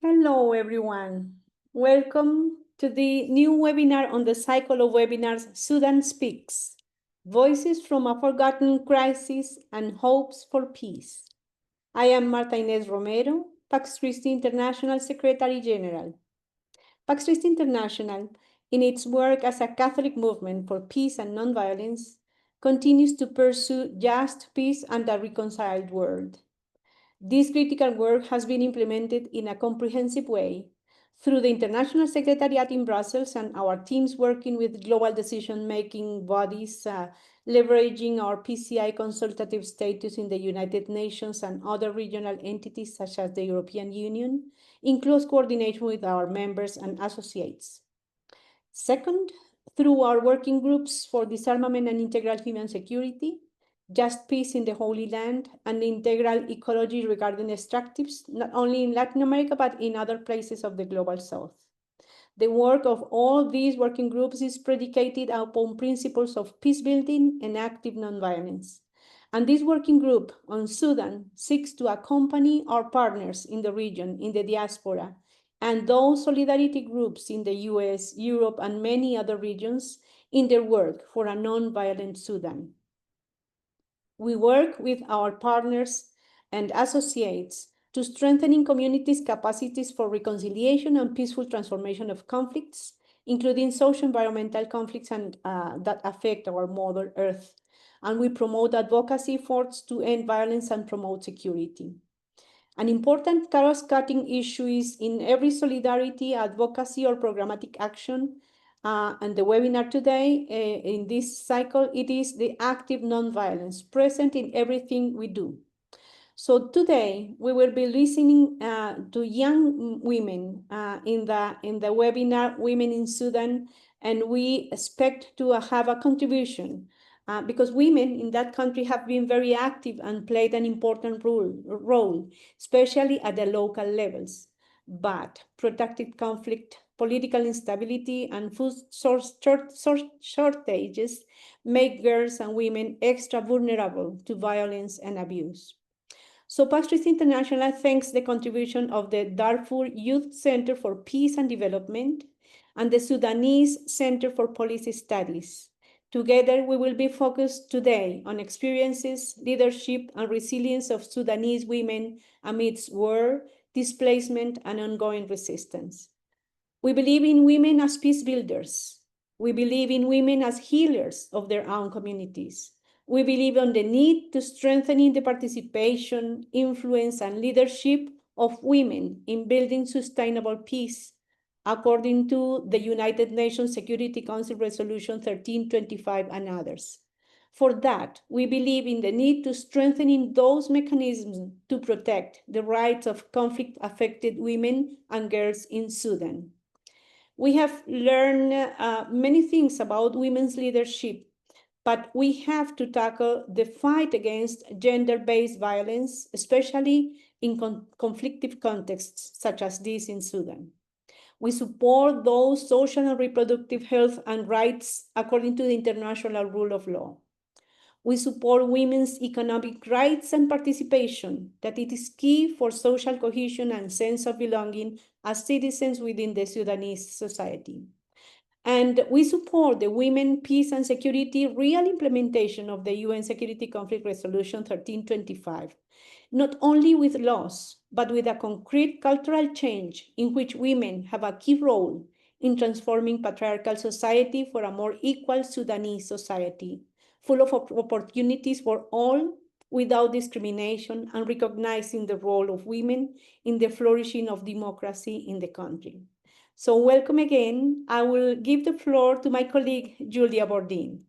Hello, everyone. Welcome to the new webinar on the cycle of webinars Sudan Speaks, Voices from a Forgotten Crisis and Hopes for Peace. I am Marta Inés Romero, Pax Christi International Secretary General. Pax Christi International, in its work as a Catholic movement for peace and nonviolence, continues to pursue just peace and a reconciled world. This critical work has been implemented in a comprehensive way through the International Secretariat in Brussels and our teams working with global decision-making bodies, leveraging our PCI consultative status in the United Nations and other regional entities such as the European Union, in close coordination with our members and associates. Second, through our working groups for disarmament and integral human security, just peace in the Holy Land, and integral ecology regarding extractives, not only in Latin America, but in other places of the global South. The work of all these working groups is predicated upon principles of peace building and active nonviolence. And this working group on Sudan seeks to accompany our partners in the region, in the diaspora, and those solidarity groups in the US, Europe, and many other regions in their work for a nonviolent Sudan. We work with our partners and associates to strengthening communities' capacities for reconciliation and peaceful transformation of conflicts, including socio-environmental conflicts and that affect our Mother Earth. And we promote advocacy efforts to end violence and promote security. An important cross-cutting issue is in every solidarity, advocacy, or programmatic action, and the webinar today, in this cycle, it is the active nonviolence present in everything we do. So today, we will be listening to young women in the webinar, Women in Sudan, and we expect to have a contribution because women in that country have been very active and played an important role, especially at the local levels. But protracted conflict, political instability, and food shortages make girls and women extra vulnerable to violence and abuse. So Pax Christi International thanks the contribution of the Darfur Youth Center for Peace and Development and the Sudanese Center for Policy Studies. Together, we will be focused today on experiences, leadership, and resilience of Sudanese women amidst war, displacement, and ongoing resistance. We believe in women as peace builders. We believe in women as healers of their own communities. We believe in the need to strengthen the participation, influence, and leadership of women in building sustainable peace, according to the United Nations Security Council Resolution 1325 and others. For that, we believe in the need to strengthen those mechanisms to protect the rights of conflict-affected women and girls in Sudan. We have learned many things about women's leadership, but we have to tackle the fight against gender-based violence, especially in conflictive contexts such as this in Sudan. We support those social and reproductive health and rights according to the international rule of law. We support women's economic rights and participation, that it is key for social cohesion and sense of belonging as citizens within the Sudanese society. And we support the Women, Peace and Security real implementation of the UN Security Conflict Resolution 1325, not only with laws, but with a concrete cultural change in which women have a key role in transforming patriarchal society for a more equal Sudanese society, full of opportunities for all without discrimination and recognizing the role of women in the flourishing of democracy in the country. So welcome again. I will give the floor to my colleague, Julia Bordin.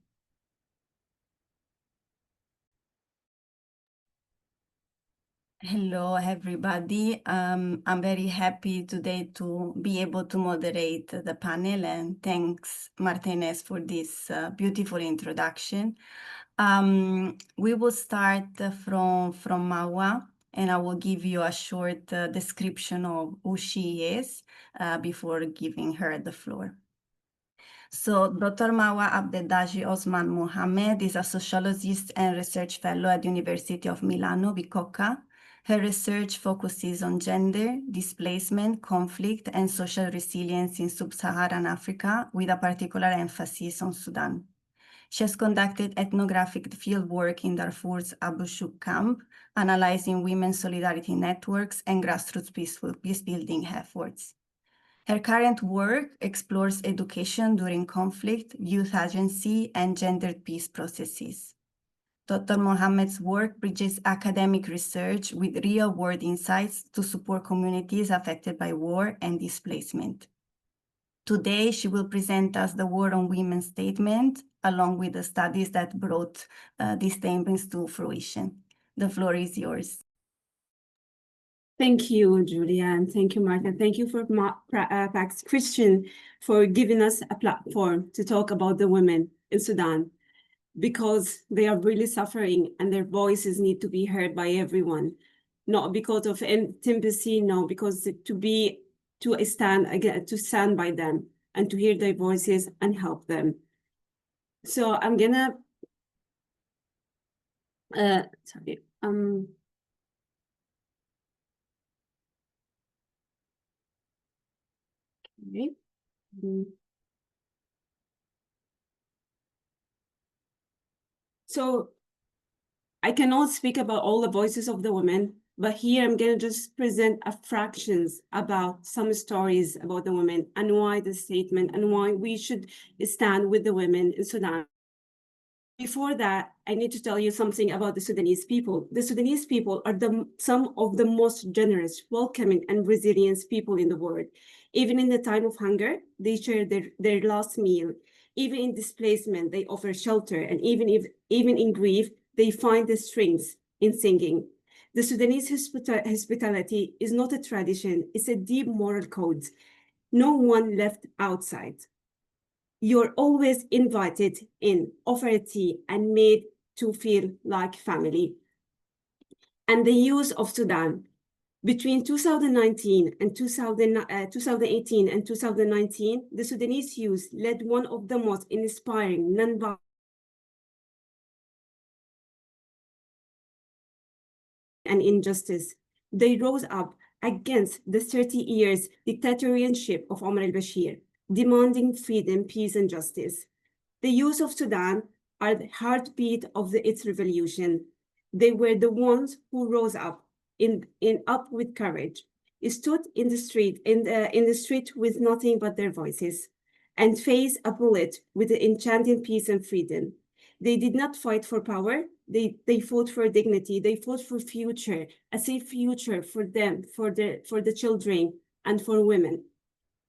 Hello, everybody. I'm very happy today to be able to moderate the panel, and thanks, Martinez, for this beautiful introduction. We will start from Mawa, and I will give you a short description of who she is before giving her the floor. So Dr. Mawa Abdedaji Osman Mohamed is a sociologist and research fellow at the University of Milano Bicocca. Her research focuses on gender, displacement, conflict, and social resilience in sub-Saharan Africa, with a particular emphasis on Sudan. She has conducted ethnographic fieldwork in Darfur's Abu Shuk camp, analyzing women's solidarity networks and grassroots peacebuilding efforts. Her current work explores education during conflict, youth agency, and gendered peace processes. Dr. Mohammed's work bridges academic research with real-world insights to support communities affected by war and displacement. Today, she will present us the War on Women statement, along with the studies that brought these statements to fruition. The floor is yours. Thank you, Julia, and thank you, Martha. Thank you for Pax Christian for giving us a platform to talk about the women in Sudan, because they are really suffering and their voices need to be heard by everyone, not because of sympathy, no, because to stand by them and to hear their voices and help them. So I'm gonna, okay. So I cannot speak about all the voices of the women, but here I'm going to just present a fractions about some stories about the women and why the statement and why we should stand with the women in Sudan. Before that, I need to tell you something about the Sudanese people. The Sudanese people are some of the most generous, welcoming, and resilient people in the world. Even in the time of hunger, they share their last meal. Even in displacement, they offer shelter. And even in grief, they find the strength in singing. The Sudanese hospitality is not a tradition, it's a deep moral code. No one left outside. You're always invited in, offered tea, and made to feel like family. And the youth of Sudan, between 2018 and 2019, the Sudanese youth led one of the most inspiring non-violent and injustice. They rose up against the 30 years dictatorship of Omar al-Bashir, demanding freedom, peace, and justice. The youth of Sudan are the heartbeat of its revolution. They were the ones who rose up up with courage, stood in the street with nothing but their voices, and faced a bullet with the enchanting peace and freedom. They did not fight for power. They fought for dignity. They fought for future, a safe future for them, for the children, and for women.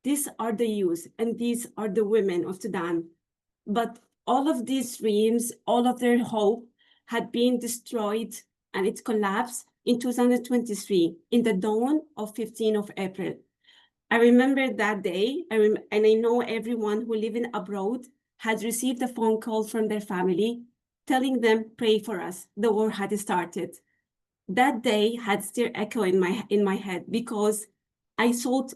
These are the youth, and these are the women of Sudan. But all of these dreams, all of their hope had been destroyed, and it collapsed in 2023, in the dawn of 15th of April. I remember that day, and I know everyone who live abroad had received a phone call from their family telling them, pray for us, the war had started. That day had still echo in my head, because I thought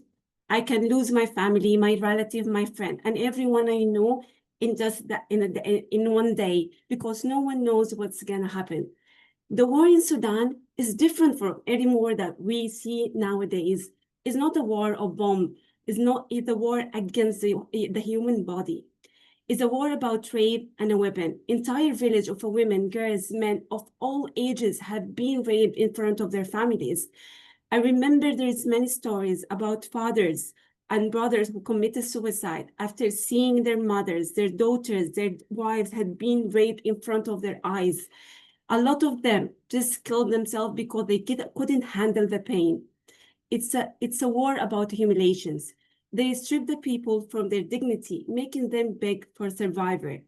I can lose my family, my relative, my friend, and everyone I know in just that in one day, because no one knows what's gonna happen. The war in Sudan is different from any war that we see nowadays. It's not a war of bomb. It's a war against the human body. It's a war about rape and a weapon. Entire village of women, girls, men of all ages have been raped in front of their families. I remember there's many stories about fathers and brothers who committed suicide after seeing their mothers, their daughters, their wives had been raped in front of their eyes. A lot of them just killed themselves because they couldn't handle the pain. It's a war about humiliations. They strip the people from their dignity, making them beg for survival.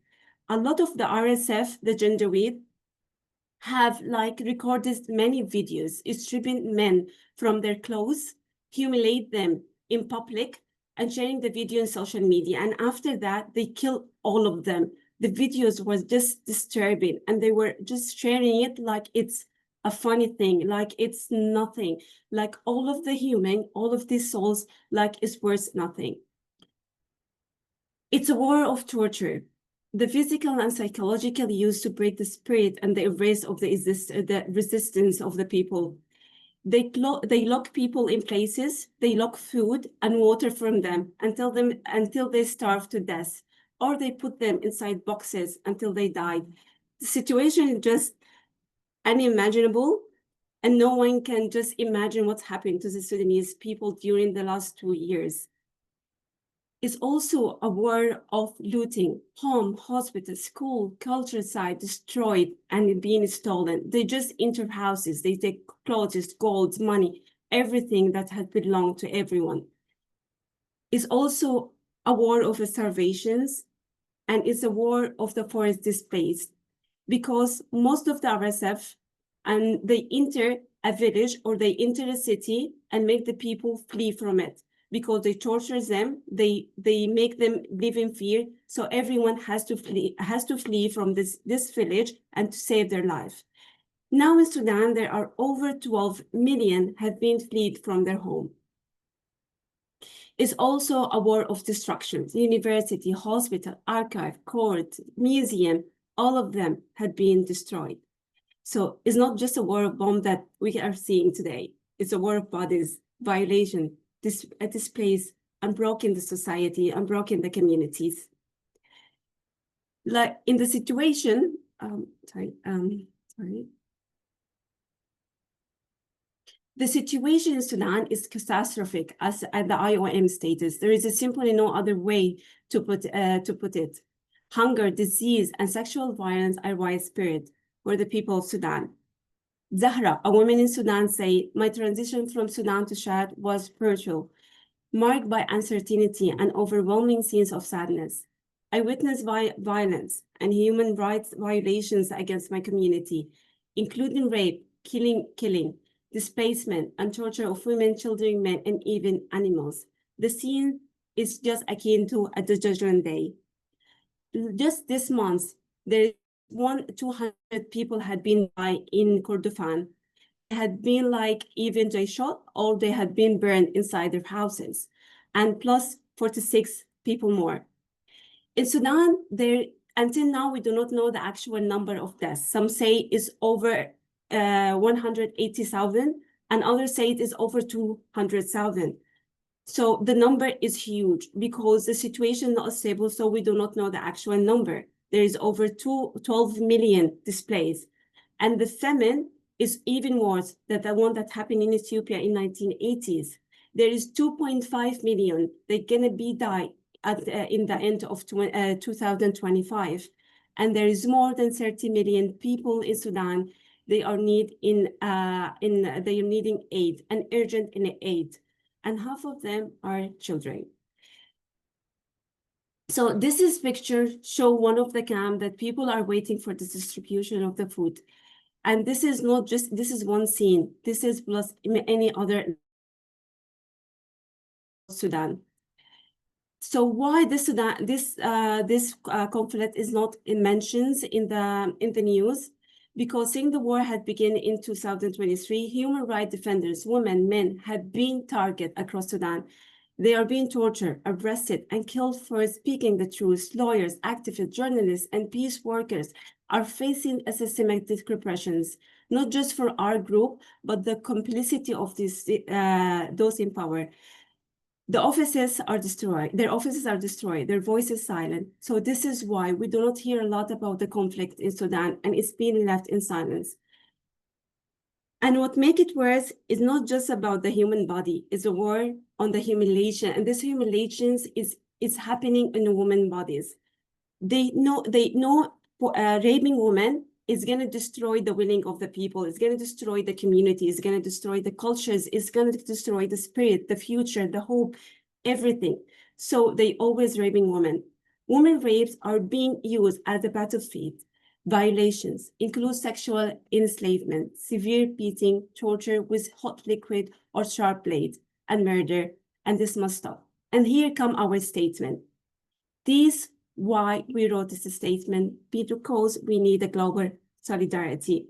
A lot of the RSF, the Janjaweed, have recorded many videos stripping men from their clothes, humiliate them in public, and sharing the video on social media. And after that, they kill all of them. The videos were just disturbing, and they were just sharing it like it's a funny thing, like it's nothing, like all of these souls, like it's worth nothing. It's a war of torture. The physical and psychological used to break the spirit and the erase of the resistance of the people. They lock people in places, they lock food and water from them until they starve to death, or they put them inside boxes until they died. The situation is just unimaginable, and no one can just imagine what's happened to the Sudanese people during the last 2 years. It's also a war of looting, home, hospital, school, culture site destroyed and being stolen. They just enter houses, they take clothes, gold, money, everything that had belonged to everyone. It's also a war of starvations, and it's a war of the forest displaced, because most of the RSF, and they enter a village or they enter a city and make the people flee from it, because they torture them, they make them live in fear. So everyone has to flee from this village and to save their life. Now in Sudan, there are over 12 million have been fled from their home. It's also a war of destruction. University, hospital, archive, court, museum, all of them had been destroyed. So it's not just a war of bomb that we are seeing today. It's a war of bodies, violation, displace, unbroken the society, unbroken the communities. Like in the situation, the situation in Sudan is catastrophic, as the IOM stated. There is simply no other way to put it. Hunger, disease, and sexual violence are widespread for the people of Sudan. Zahra, a woman in Sudan, say, "My transition from Sudan to Chad was spiritual, marked by uncertainty and overwhelming scenes of sadness. I witnessed violence and human rights violations against my community, including rape, killing, displacement, and torture of women, children, men, and even animals. The scene is just akin to a Judgment Day. Just this month, there is 200 people had been died in Kordofan, had been like even they shot, or they had been burned inside their houses, and plus 46 people more. In Sudan, until now, we do not know the actual number of deaths. Some say it's over 180,000, and others say it is over 200,000. So the number is huge because the situation is not stable, so we do not know the actual number. There is over 12 million displaced. And the famine is even worse than the one that happened in Ethiopia in 1980s. There is 2.5 million. They're gonna be die in the end of 2025. And there is more than 30 million people in Sudan. They are needing aid, and urgent aid. And half of them are children. So this is picture show one of the camp that people are waiting for the distribution of the food. And this is not just, this is one scene. This is plus any other Sudan. So why this conflict is not mentioned in the news? Because since the war had begun in 2023, human rights defenders, women, men, have been targeted across Sudan. They are being tortured, arrested, and killed for speaking the truth. Lawyers, activists, journalists, and peace workers are facing systematic repressions, not just for our group, but the complicity of those in power. The offices are destroyed, their voices silent. So this is why we do not hear a lot about the conflict in Sudan, and it's being left in silence. And what makes it worse is not just about the human body, it's a war on the humiliation. And this humiliation is happening in the women's bodies. They know raping women is going to destroy the willing of the people. It's going to destroy the community. It's going to destroy the cultures. It's going to destroy the spirit, the future, the hope, everything. So they always raping women. Women rapes are being used as a battlefield. Violations include sexual enslavement, severe beating, torture with hot liquid or sharp blade, and murder. And this must stop. And here come our statement. This why we wrote this statement, because we need a global solidarity.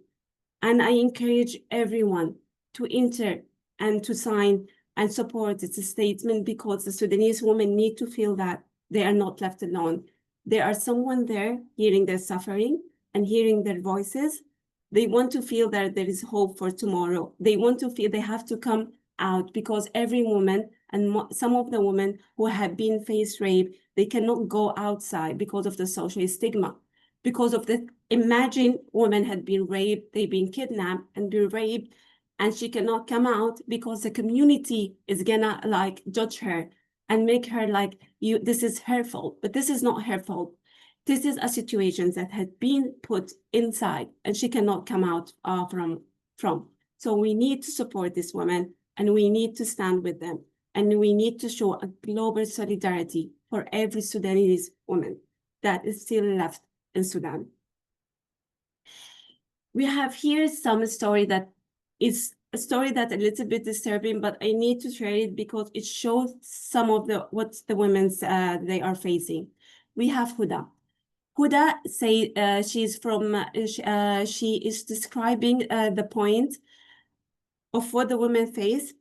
And I encourage everyone to enter and to sign and support this statement, because the Sudanese women need to feel that they are not left alone. There are someone there hearing their suffering and hearing their voices. They want to feel that there is hope for tomorrow. They want to feel they have to come out, because every woman, and some of the women who have been faced rape, they cannot go outside because of the social stigma. Because of the, imagine women had been raped, they've been kidnapped and been raped, and she cannot come out because the community is gonna like judge her and make her like, you, this is her fault. But this is not her fault. This is a situation that had been put inside and she cannot come out from. So we need to support this woman, and we need to stand with them, and we need to show a global solidarity for every Sudanese woman that is still left in Sudan. We have here some story that is a story that a little bit disturbing, but I need to share it because it shows some of what the women's they are facing. We have Huda. Huda say she's from she is describing the point of what the women face,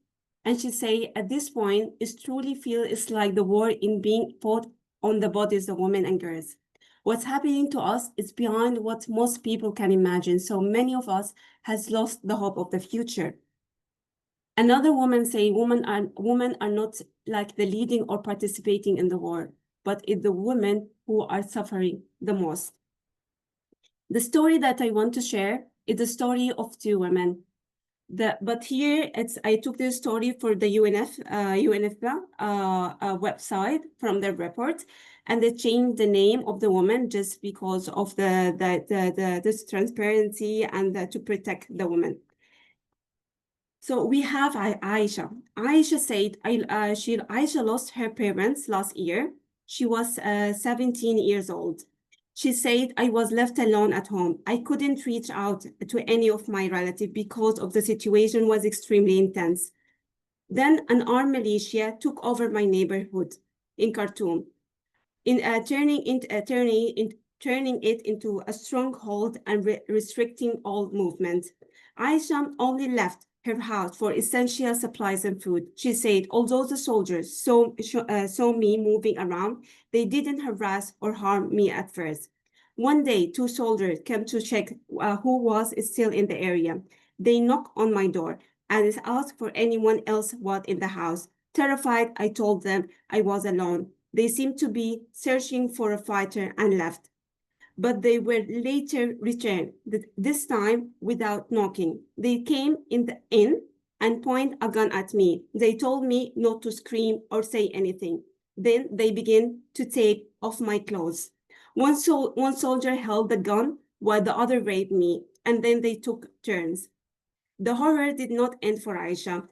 and she say at this point it truly feels it's like the war in being fought on the bodies of women and girls. What's happening to us is beyond what most people can imagine. So many of us has lost the hope of the future. Another woman say women are not like the leading or participating in the war, but it's the women who are suffering the most. The story that I want to share is the story of two women. But here I took this story for the UNFPA website from their report, and they changed the name of the woman just because of this transparency and to protect the woman. So we have Aisha. Aisha said Aisha lost her parents last year. She was 17 years old. She said, I was left alone at home. I couldn't reach out to any of my relatives because of the situation was extremely intense. Then an armed militia took over my neighborhood in Khartoum, turning it into a stronghold and restricting all movement. Aisha only left her house for essential supplies and food. She said, although the soldiers saw me moving around, they didn't harass or harm me at first. One day, two soldiers came to check who was still in the area. They knocked on my door and asked for anyone else was in the house. Terrified, I told them I was alone. They seemed to be searching for a fighter and left. But they were later returned, this time without knocking. They came in and pointed a gun at me. They told me not to scream or say anything. Then they began to take off my clothes. One soldier held the gun while the other raped me, and then they took turns. The horror did not end for Aisha.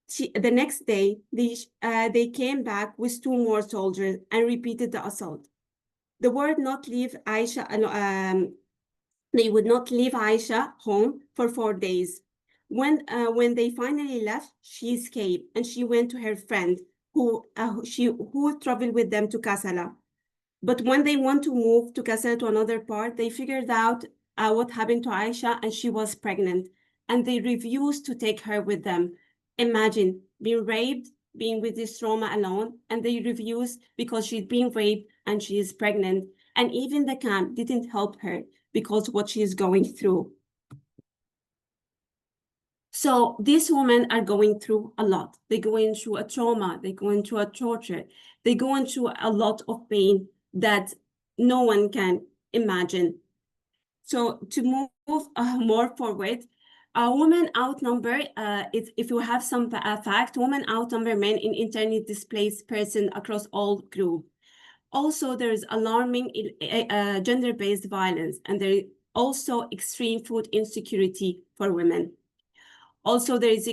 The next day, they came back with two more soldiers and repeated the assault. They would not leave Aisha home for 4 days. When they finally left, she escaped and she went to her friend who traveled with them to Kassala. But when they want to move to Kassala to another part, they figured out what happened to Aisha, and she was pregnant, and they refused to take her with them. Imagine being raped, being with this trauma alone, and they refused because she's being raped and she is pregnant. And even the camp didn't help her because what she is going through. So these women are going through a lot. They're going through a trauma, they're going through a torture, they're going through a lot of pain that no one can imagine. So to move more forward, women outnumber, if you have some fact, women outnumber men in internally displaced person across all groups. Also, there is alarming gender-based violence, and there is also extreme food insecurity for women. Also, there is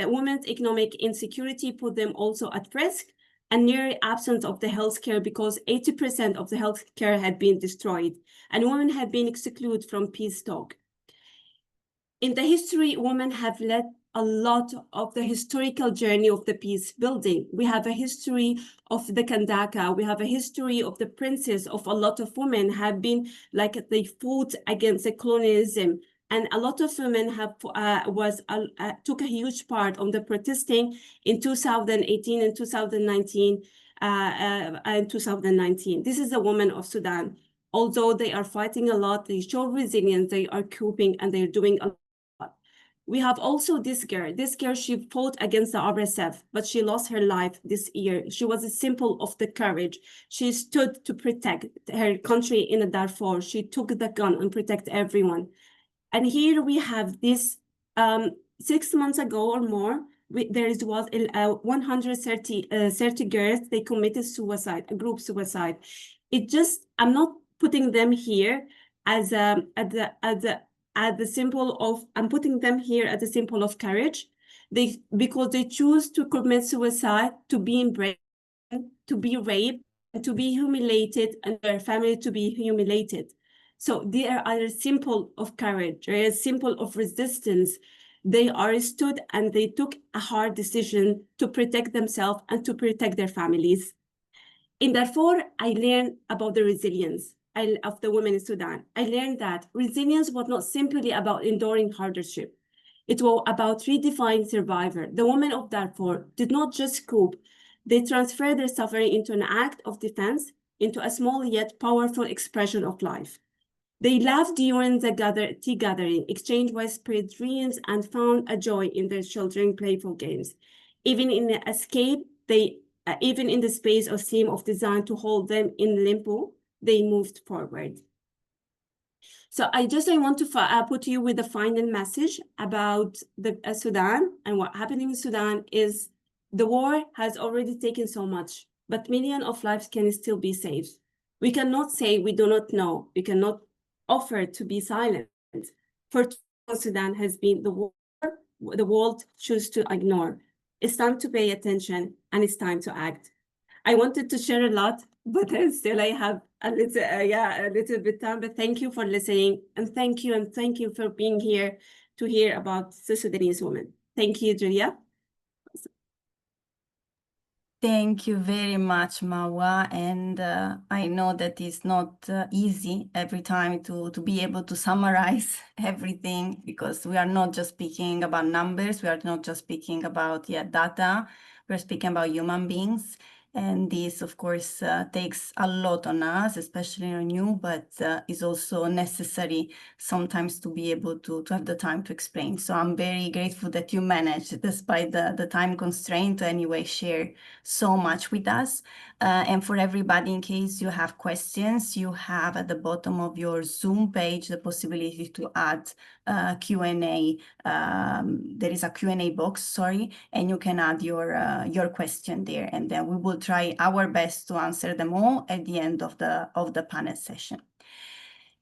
women's economic insecurity put them also at risk, and near absence of the healthcare because 80% of the healthcare had been destroyed, and women have been excluded from peace talk. In the history, women have led a lot of the historical journey of the peace building. We have a history of the Kandaka. We have a history of the princes of a lot of women have been like they fought against the colonialism. And a lot of women have took a huge part on the protesting in 2018 and 2019. And 2019. This is a woman of Sudan. Although they are fighting a lot, they show resilience, they are coping, and they're doing a lot. We have also this girl. This girl, she fought against the RSF, but she lost her life this year. She was a symbol of the courage. She stood to protect her country in the Darfur. She took the gun and protect everyone. And here we have this 6 months ago or more, there was 130 girls, they committed suicide, a group suicide. I'm not putting them here as the symbol of, I'm putting them here as a symbol of courage. Because they choose to commit suicide, to be embraced, to be raped, and to be humiliated, and their family to be humiliated. So they are a symbol of courage, a symbol of resistance. They are stood and they took a hard decision to protect themselves and to protect their families. In Darfur, I learned about the resilience of the women in Sudan. I learned that resilience was not simply about enduring hardship. It was about redefining survivor. The women of Darfur did not just cope. They transferred their suffering into an act of defense, into a small yet powerful expression of life. They laughed during the tea gathering, exchanged widespread dreams, and found a joy in their children's playful games. Even in the escape, even in the space or seam of design to hold them in limbo, they moved forward. So I want to put you with a final message about the Sudan, and what happening in Sudan is the war has already taken so much, but millions of lives can still be saved. We cannot say we do not know. We cannot offer to be silent. For Sudan has been the war the world choose to ignore. It's time to pay attention, and it's time to act. I wanted to share a lot, but still I have a little bit time. But thank you for listening, and thank you for being here to hear about the Sudanese women. Thank you, Julia. Thank you very much, Marwa. And I know that it's not easy every time to be able to summarize everything, because we are not just speaking about numbers. We are not just speaking about data. We're speaking about human beings. And this, of course, takes a lot on us, especially on you, but is also necessary sometimes to be able to have the time to explain. So I'm very grateful that you managed, despite the time constraint, to anyway share so much with us. And for everybody, in case you have questions, you have at the bottom of your Zoom page the possibility to add Q&A. There is a Q&A box, sorry, and you can add your question there, and then we will try our best to answer them all at the end of the panel session.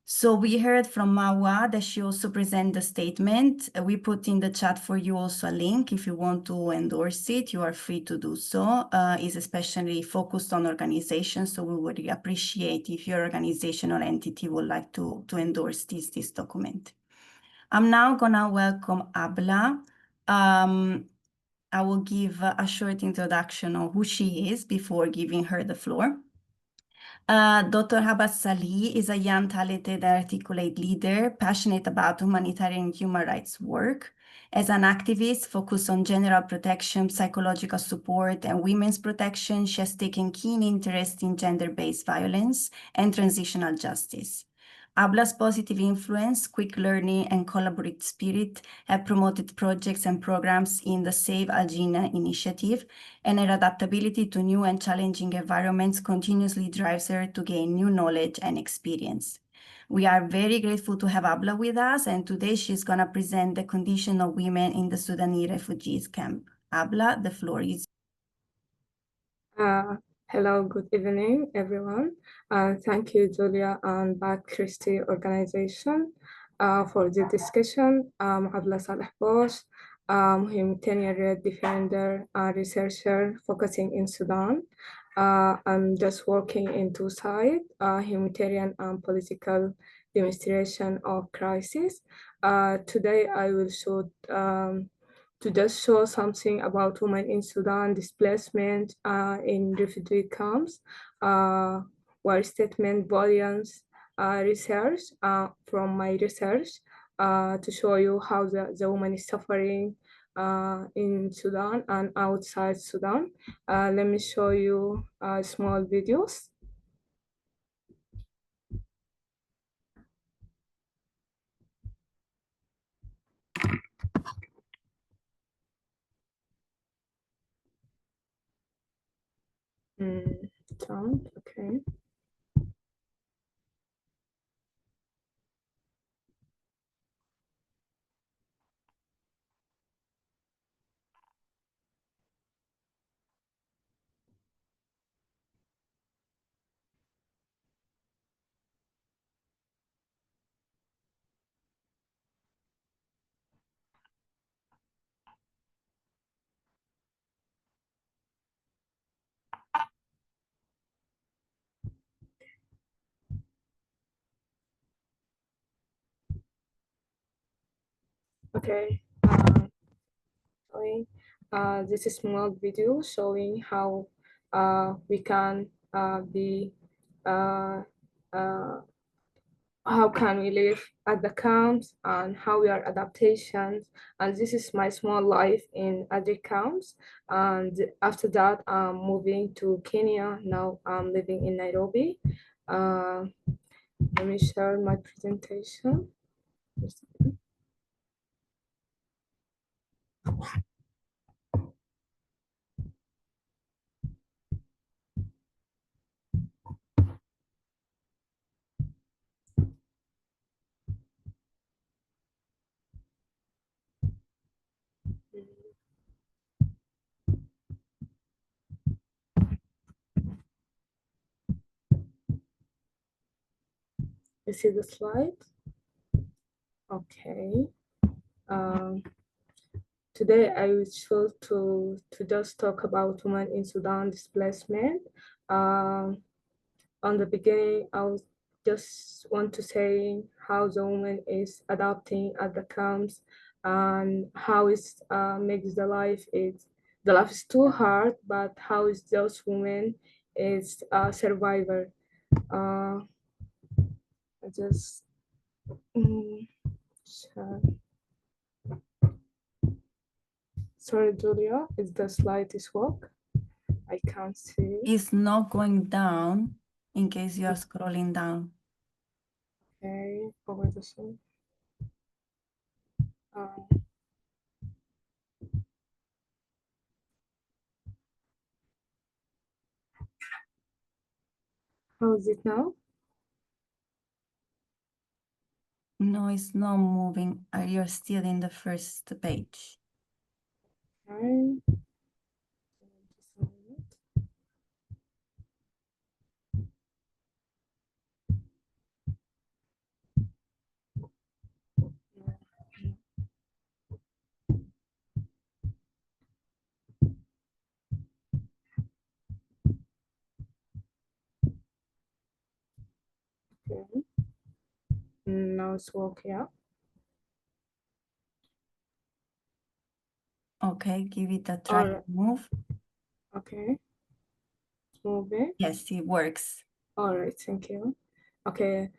So we heard from Marwa that she also presented the statement. We put in the chat for you also a link. If you want to endorse it, you are free to do so. It's especially focused on organizations, so we would appreciate if your organization or entity would like to endorse this document. I'm now gonna welcome Abla. I will give a short introduction of who she is before giving her the floor. Dr. Habas Salih is a young, talented, articulate leader, passionate about humanitarian and human rights work. As an activist focused on general protection, psychological support, and women's protection, she has taken keen interest in gender-based violence and transitional justice. Abla's positive influence, quick learning, and collaborative spirit have promoted projects and programs in the Save Algina initiative, and her adaptability to new and challenging environments continuously drives her to gain new knowledge and experience. We are very grateful to have Abla with us, and today she's going to present the condition of women in the Sudanese refugees camp. Abla, the floor is Hello, good evening, everyone. Thank you, Julia and Pax Christi Organization for the discussion. I'm Abla Saleh Bosch, humanitarian defender and researcher focusing in Sudan. I'm just working in two sides, humanitarian and political demonstration of crisis. Today, I will show to just show something about women in Sudan, displacement in refugee camps, where statement volumes research from my research to show you how the woman is suffering in Sudan and outside Sudan. Let me show you small videos. Sound, okay. Okay. This is small video showing how we can be how can we live at the camps and how we are adaptations. And this is my small life in other camps. And after that, I'm moving to Kenya. Now I'm living in Nairobi. Let me share my presentation. You see the slide? Okay. Today I will choose to just talk about women in Sudan displacement. On the beginning, I was just want to say how the woman is adapting at the camps and how it makes the life is too hard, but how is those women is a survivor. I just share. Sorry, Julia, is the slide is work? I can't see. It's not going down in case you are scrolling down. Okay, over the side. How is it now? No, it's not moving. You're still in the first page. Okay. Okay. Now it's working out. Okay, give it a try. Alright. Move. Okay. Moving. Yes, it works. All right, thank you. Okay,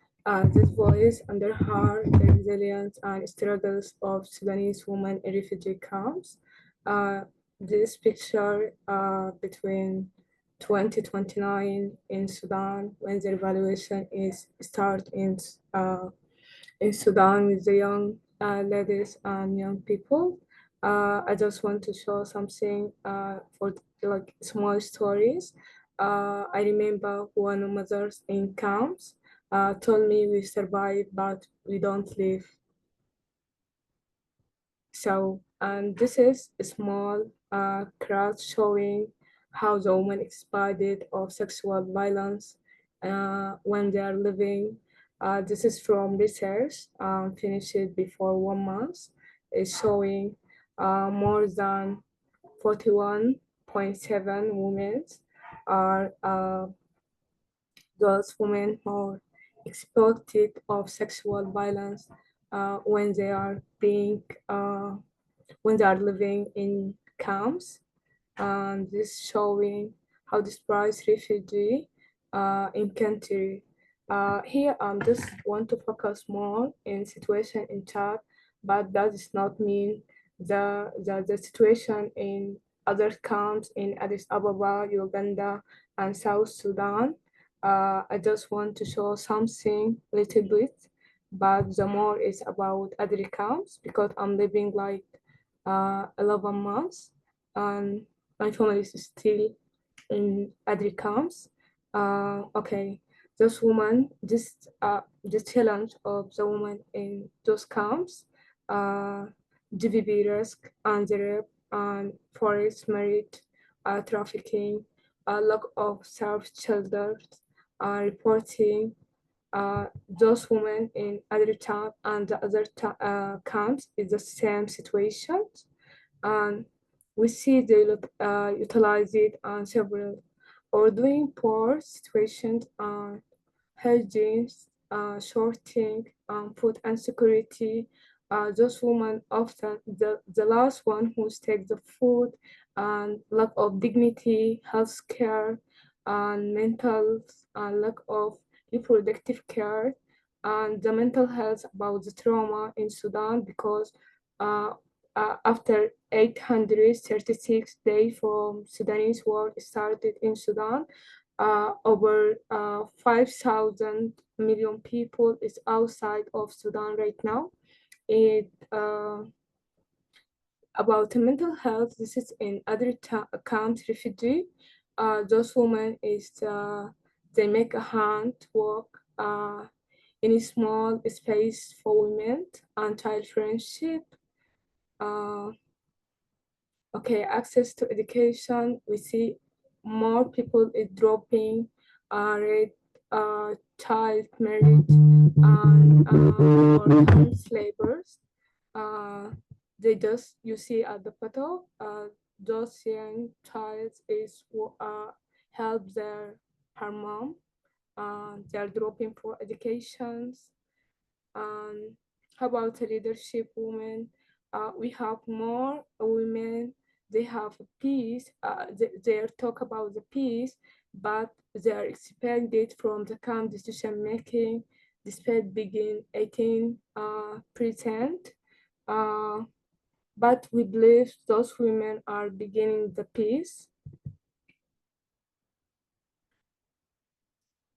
this voice under hard the resilience and struggles of Sudanese women in refugee camps. This picture between 2029 in Sudan when the revolution is start in Sudan with the young ladies and young people. I just want to show something for like small stories. I remember one mother in camps told me we survive, but we don't live. So, and this is a small crowd showing how the women expanded of sexual violence when they are living. This is from research finished before 1 month. It's showing more than 41.7 women are those women who are expected of sexual violence when they are being when they are living in camps. And this showing how displaced refugee in country. Here I just want to focus more in situation in Chad, but that does not mean the situation in other camps in Addis Ababa, Uganda, and South Sudan. I just want to show something little bit, but the more is about other camps because I'm living like 11 months and my family is still in other camps. Okay, those women, the challenge of the women in those camps, GBV risk and the rape and forced marriage, trafficking, lack of self shelters, reporting. Those women in other town and the other camps is the same situation, and we see they utilize it on several or doing poor situations on hygiene, shorting, food insecurity. Those women often the last one who takes the food and lack of dignity, health care, and mental lack of reproductive care, and the mental health about the trauma in Sudan because after 836 days from Sudanese war started in Sudan, over 5,000 million people is outside of Sudan right now. It about mental health. This is in other camps refugee. Those women is they make a hand work in a small space for women and child friendship. Okay, access to education. We see more people is dropping rate, child marriage and or child labors. They just you see at the photo. Those young child is help her mom. They are dropping for educations. How about leadership women? We have more women. They have peace. They talk about the peace, but they are expanded from the camp decision making, despite being 18%. But we believe those women are beginning the peace.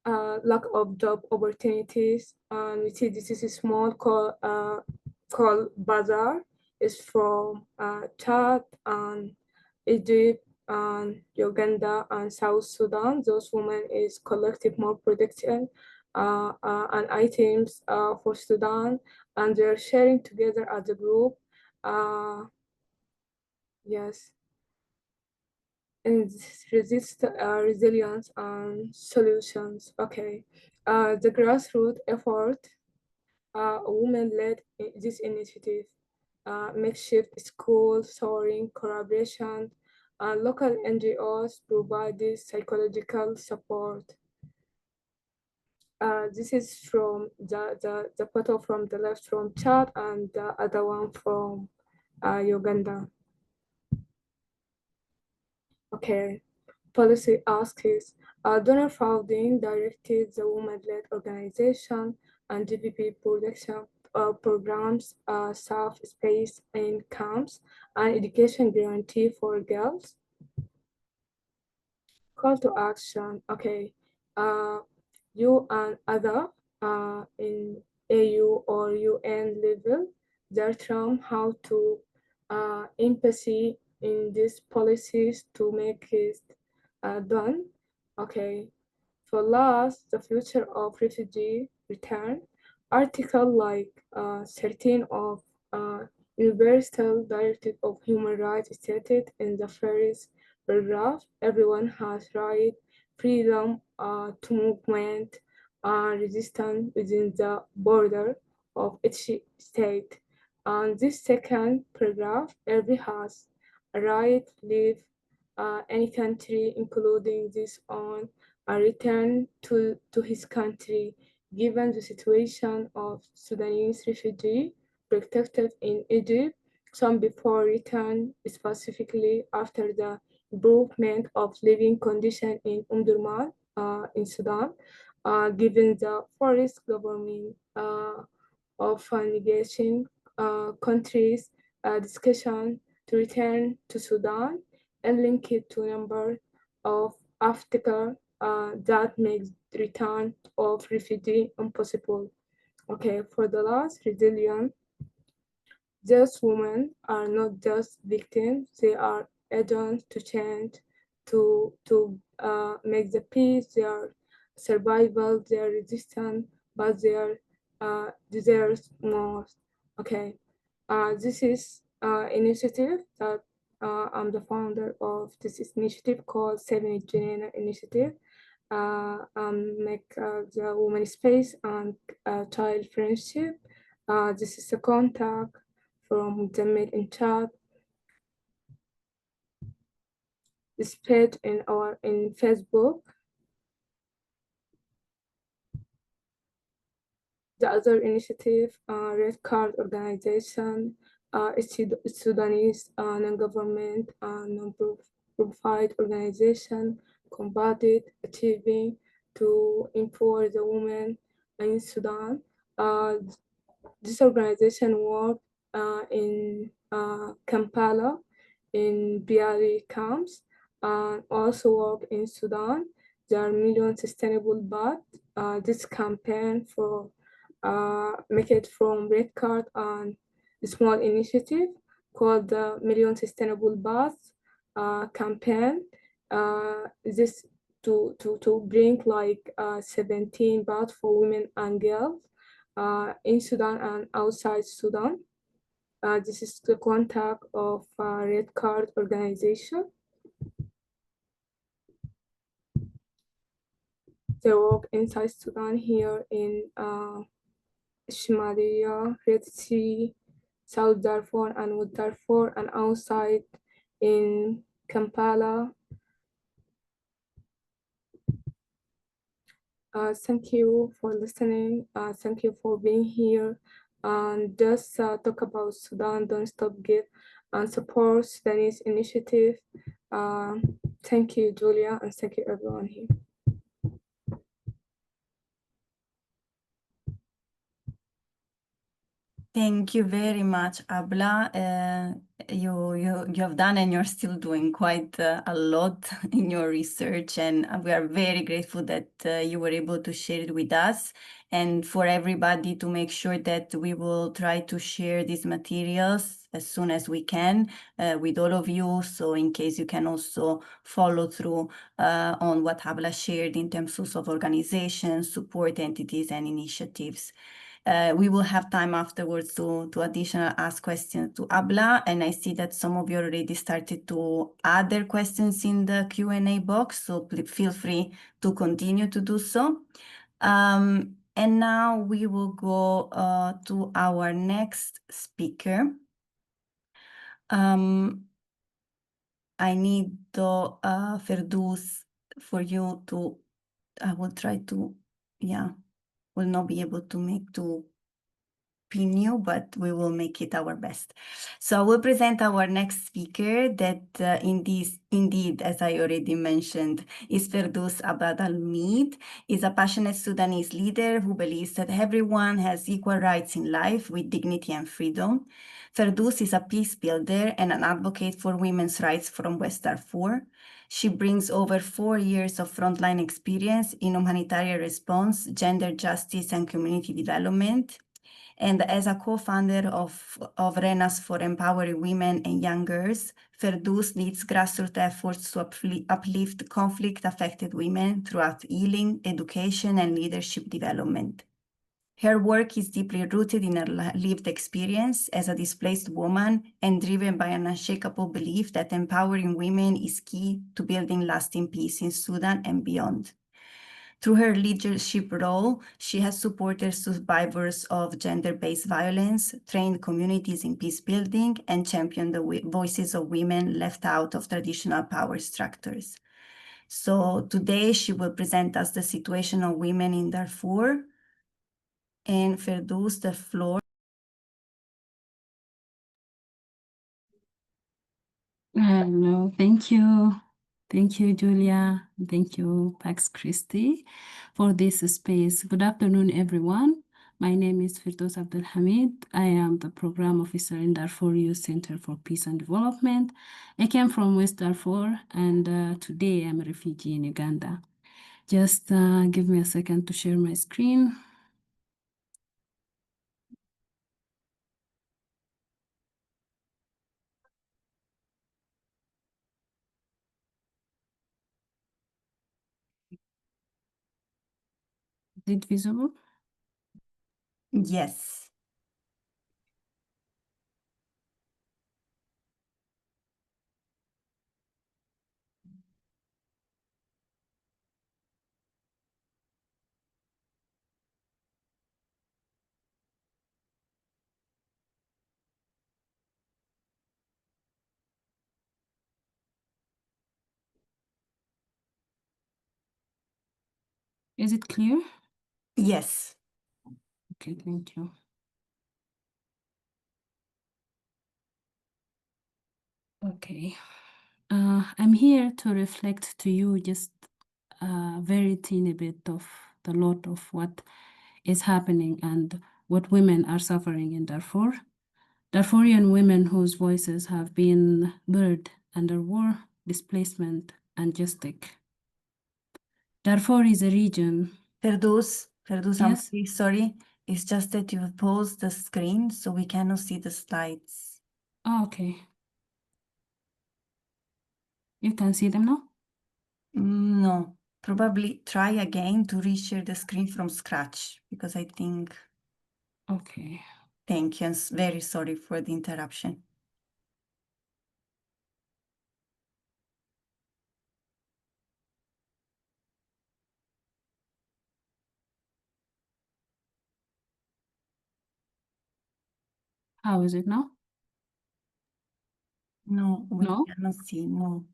Lack of job opportunities, and we see this is a small called Bazaar. Is from Chad and Egypt and Uganda and South Sudan. Those women is collective more production and items for Sudan, and they're sharing together as a group. Yes. And resilience and solutions. Okay, the grassroots effort, women led this initiative, makeshift school, soaring collaboration, local NGOs provided psychological support. This is from the photo from the left from Chad and the other one from Uganda. Okay, policy asks, donor funding directed the women-led organization and GPP production programs, safe space in camps, and education guarantee for girls. Call to action, okay. You and other in AU or UN level, they're trying how to empathy in these policies to make it done. Okay, for last, the future of refugee return, article like 13 of Universal Directive of Human Rights stated in the first paragraph, everyone has right, freedom to movement and resistance within the border of each state. And this second paragraph, every has a right to live any country, including this own, a return to his country, given the situation of Sudanese refugee protected in Egypt, some before return, specifically after the improvement of living condition in Umdurman in Sudan, given the forest government of negation countries discussion to return to Sudan and link it to number of obstacles that makes the return of refugee impossible. Okay, for the last, resilience. These women are not just victims, they are agents to change to make the peace, their survival, their resistance, but their deserves most. Okay, this is initiative that I'm the founder of this initiative called Seven Genera Initiative. Make the woman space and child friendship. This is a contact from the mail in chat. This page in Facebook. The other initiative, Red Card Organization, is Sudanese non-government non-profit organization combated achieving to empower the women in Sudan. This organization worked in Kampala, in Biari camps, and also work in Sudan. There are million sustainable baths. This campaign for make it from Red Card and a small initiative called the Million Sustainable Baths campaign. This to bring like 17 baths for women and girls in Sudan and outside Sudan. This is the contact of Red Card organization. They work inside Sudan here in Shimalia, Red Sea, South Darfur and West Darfur, and outside in Kampala. Thank you for listening. Thank you for being here. And just talk about Sudan, don't stop, give and support Sudanese initiative. Thank you, Julia, and thank you everyone here. Thank you very much, Abla. You have done and you're still doing quite a lot in your research, and we are very grateful that you were able to share it with us, and for everybody to make sure that we will try to share these materials as soon as we can with all of you. So in case you can also follow through on what Abla shared in terms of organizations, support entities, and initiatives. We will have time afterwards to additional ask questions to Abla, and I see that some of you already started to add their questions in the Q&A box, so please feel free to continue to do so. And now we will go to our next speaker. I need the Ferdous for you to, I will try to, will not be able to make to pin you, but we will make it our best. So I will present our next speaker that indeed, as I already mentioned, is Ferdous Abad Al-Meed, is a passionate Sudanese leader who believes that everyone has equal rights in life with dignity and freedom. Ferdous is a peace builder and an advocate for women's rights from West Darfur. She brings over 4 years of frontline experience in humanitarian response, gender justice, and community development. And as a co-founder of RENAS for empowering women and young girls, Ferdous leads grassroots efforts to uplift conflict-affected women throughout healing, education, and leadership development. Her work is deeply rooted in her lived experience as a displaced woman and driven by an unshakable belief that empowering women is key to building lasting peace in Sudan and beyond. Through her leadership role, she has supported survivors of gender-based violence, trained communities in peace building, and championed the voices of women left out of traditional power structures. So today she will present us the situation of women in Darfur. And Ferdous, the floor. Hello, thank you. Thank you, Julia. Thank you, Pax Christi, for this space. Good afternoon, everyone. My name is Firdaus Abdelhamid. I am the program officer in Darfur Youth Center for Peace and Development. I came from West Darfur, and today I'm a refugee in Uganda. Just give me a second to share my screen. it visible? Yes. Is it clear? Yes. Okay, thank you. Okay. I'm here to reflect to you just a very teeny bit of the lot of what is happening and what women are suffering in Darfur. Darfurian women whose voices have been buried under war, displacement, and justice. Darfur is a region. Firdaus, I'm Yes? really sorry. It's just that you've paused the screen, so we cannot see the slides. Oh, okay. You can see them now? No, probably try again to reshare the screen from scratch, because I think, Okay. thank you, I'm very sorry for the interruption. How is it now? No, we No? cannot see, no.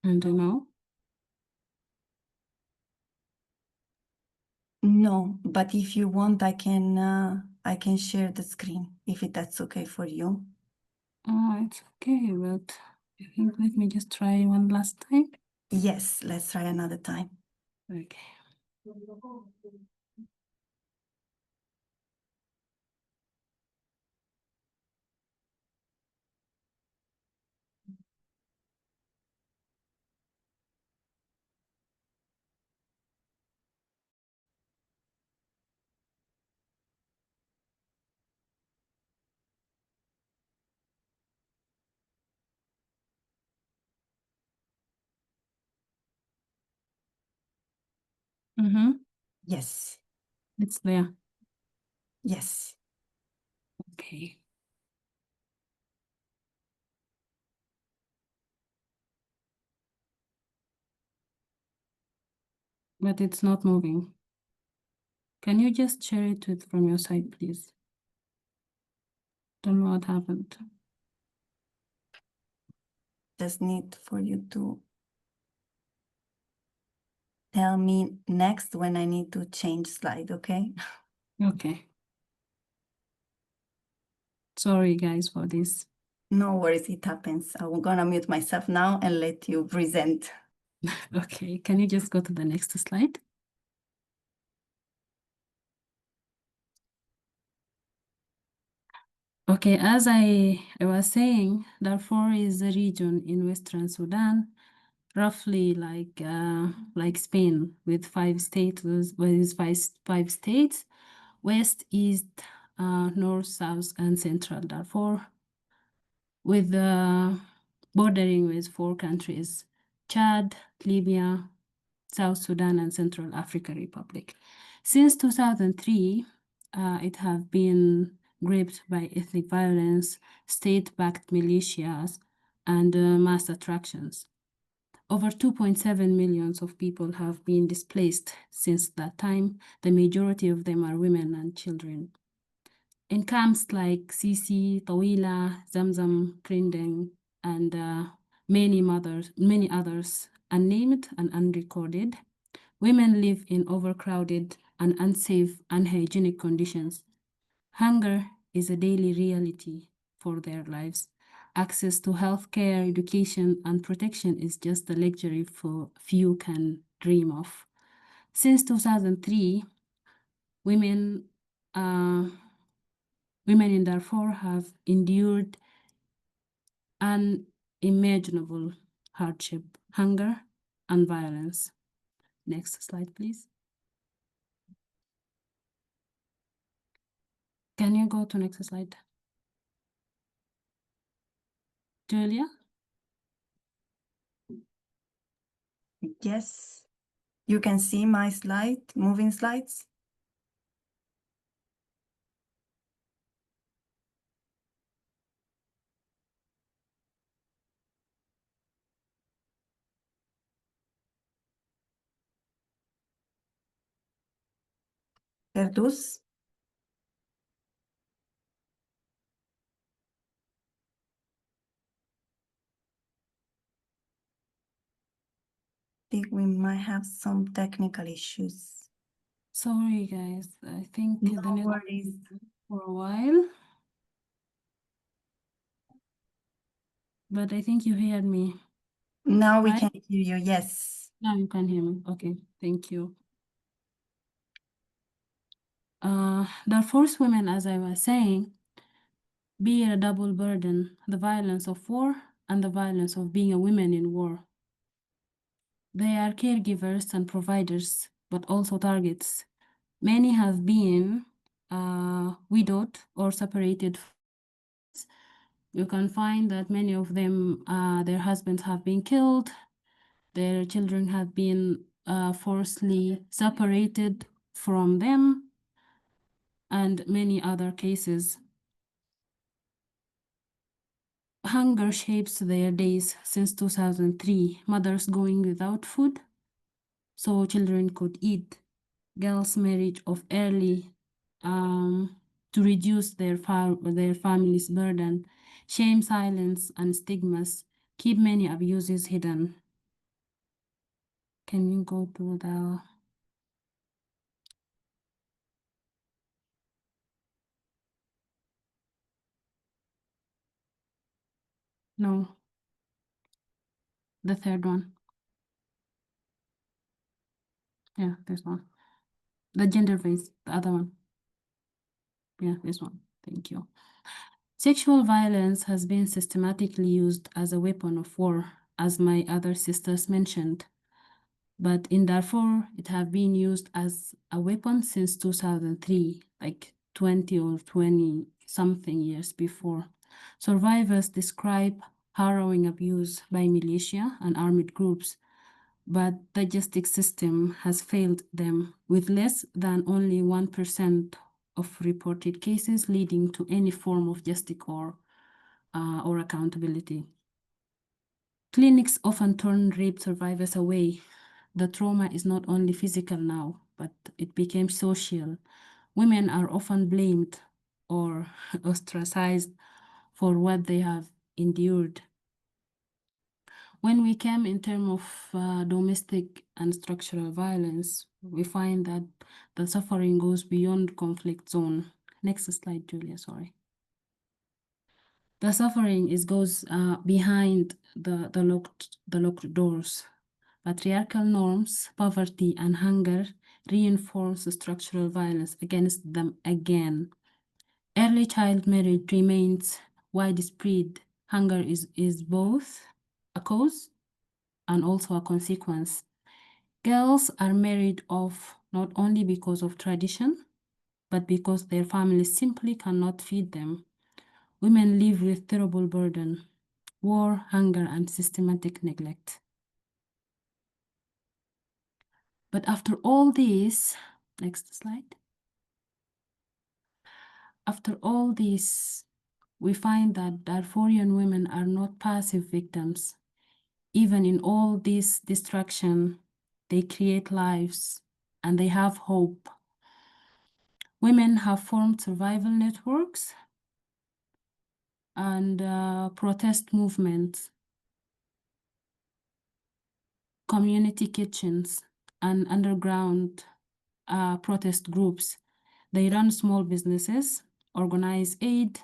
And now? No, but if you want, I can share the screen, if that's okay for you. It's okay, but I think let me just try one last time. Yes, let's try another time. Okay. Mm-hmm. Yes, It's there. yes. Okay. But it's not moving. Can you just share it from your side, please? Don't know what happened. Just need for you to tell me next when I need to change slide, okay? Okay. Sorry, guys, for this. No worries, it happens. I'm gonna mute myself now and let you present. Okay, can you just go to the next slide? Okay, as I was saying, Darfur is a region in Western Sudan, roughly like Spain, with five states, five states, West, East, North, South, and Central Darfur, with bordering with four countries: Chad, Libya, South Sudan, and Central African Republic. Since 2003, it has been gripped by ethnic violence, state-backed militias, and mass attractions. Over 2.7 million of people have been displaced since that time. The majority of them are women and children. In camps like Sisi, Tawila, Zamzam, Krindeng, and many others, unnamed and unrecorded, women live in overcrowded and unsafe, unhygienic conditions. Hunger is a daily reality for their lives. Access to healthcare, education, and protection is just a luxury for few can dream of. Since 2003, women in Darfur have endured unimaginable hardship, hunger, and violence. Next slide, please. Can you go to next slide? Julia? Yes. You can see my slide, moving slides. Ferdous? Think we might have some technical issues. Sorry, guys. I think No the network worries. for a while. But I think you heard me. Now we Right? can hear you, yes. Now you can hear me. Okay, thank you. Darfur's women, as I was saying, bear a double burden, the violence of war and the violence of being a woman in war. They are caregivers and providers, but also targets. Many have been widowed or separated. You can find that many of them, their husbands have been killed, their children have been forcibly separated from them, and many other cases. Hunger shapes their days since 2003. Mothers going without food, so children could eat. Girls' marriage of early to reduce their family's burden. Shame, silence, and stigmas keep many abuses hidden. Can you go to the... No. The third one. Yeah, this one. The gender base, the other one. Yeah, this one. Thank you. Sexual violence has been systematically used as a weapon of war, as my other sisters mentioned. But in Darfur, it has been used as a weapon since 2003, like 20 or 20 something years before. Survivors describe harrowing abuse by militia and armed groups, but the justice system has failed them, with less than only 1% of reported cases leading to any form of justice or accountability. Clinics often turn rape survivors away. The trauma is not only physical now, but it became social. Women are often blamed or ostracized for what they have endured. When we came in terms of domestic and structural violence, we find that the suffering goes beyond conflict zone. Next slide, Julia, sorry. The suffering goes behind the locked doors. Patriarchal norms, poverty, and hunger reinforce structural violence against them again. Early child marriage remains widespread. Hunger is both a cause and also a consequence. Girls are married off not only because of tradition, but because their families simply cannot feed them. Women live with terrible burden, war, hunger, and systematic neglect. But after all this, next slide. After all this, we find that Darfurian women are not passive victims. Even in all this destruction, they create lives and they have hope. Women have formed survival networks and protest movements, community kitchens, and underground protest groups. They run small businesses, organize aid,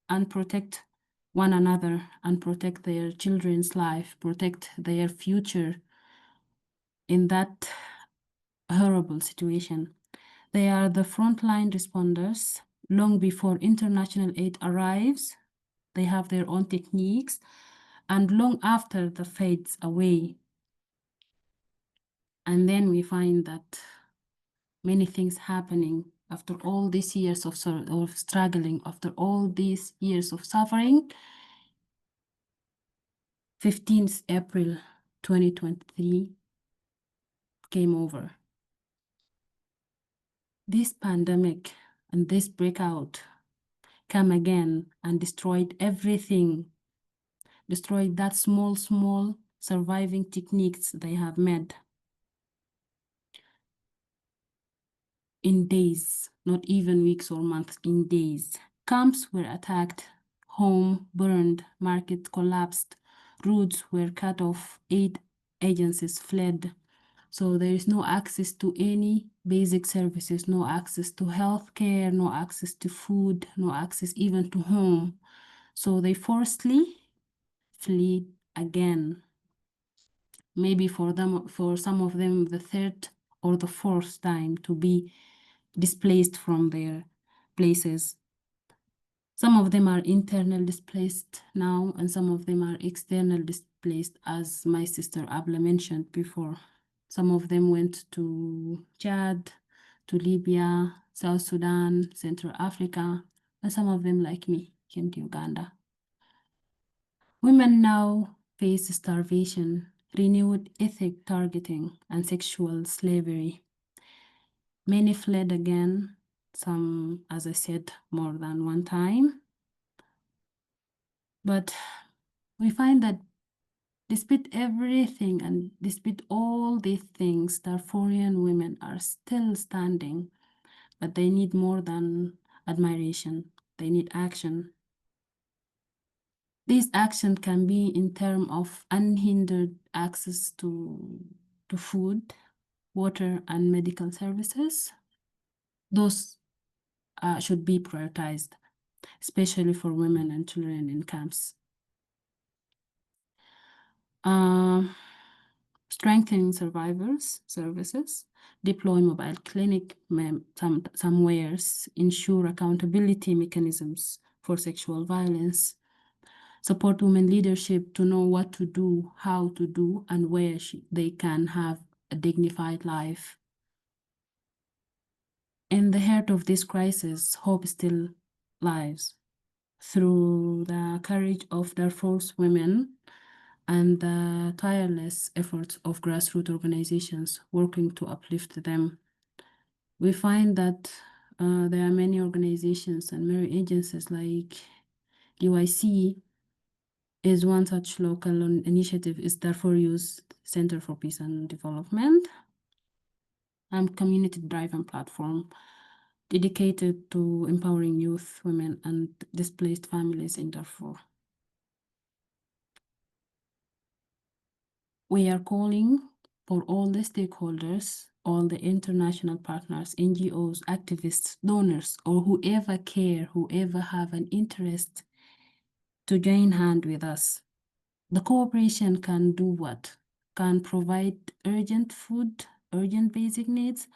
and protect one another and protect their children's life, protect their future in that horrible situation. They are the frontline responders long before international aid arrives. They have their own techniques, and long after the fades away. And then we find that many things happening after all these years of struggling, after all these years of suffering. 15th April 2023 came over. This pandemic and this breakout came again and destroyed everything, destroyed that small surviving techniques they have made. In days, not even weeks or months, in days. Camps were attacked, home burned, market collapsed, roads were cut off, aid agencies fled. So there is no access to any basic services, no access to healthcare, no access to food, no access even to home. So they forcibly fled again. Maybe for some of them, the third or the fourth time to be displaced from their places. Some of them are internal displaced now, and some of them are external displaced, as my sister Abla mentioned before. Some of them went to Chad, to Libya, South Sudan, Central Africa, and some of them, like me, came to Uganda. Women now face starvation, renewed ethnic targeting, and sexual slavery. Many fled again, some, as I said, more than one time. But we find that despite everything and despite all these things, Darfurian women are still standing, but they need more than admiration. They need action. This action can be in terms of unhindered access to food, water, and medical services. Those should be prioritized, especially for women and children in camps. Strengthening survivors services, deploy mobile clinic somewheres, ensure accountability mechanisms for sexual violence, support women leadership to know what to do, how to do, and where they can have a dignified life. In the heart of this crisis, hope still lies. Through the courage of Darfur's women and the tireless efforts of grassroots organizations working to uplift them, we find that there are many organizations and many agencies like UIC is one such local initiative, is Darfur Youth Center for Peace and Development, and community-driven platform dedicated to empowering youth, women, and displaced families in Darfur. We are calling for all the stakeholders, all the international partners, NGOs, activists, donors, or whoever care, whoever have an interest to join hand with us. The cooperation can do what? Can provide urgent food, urgent basic needs,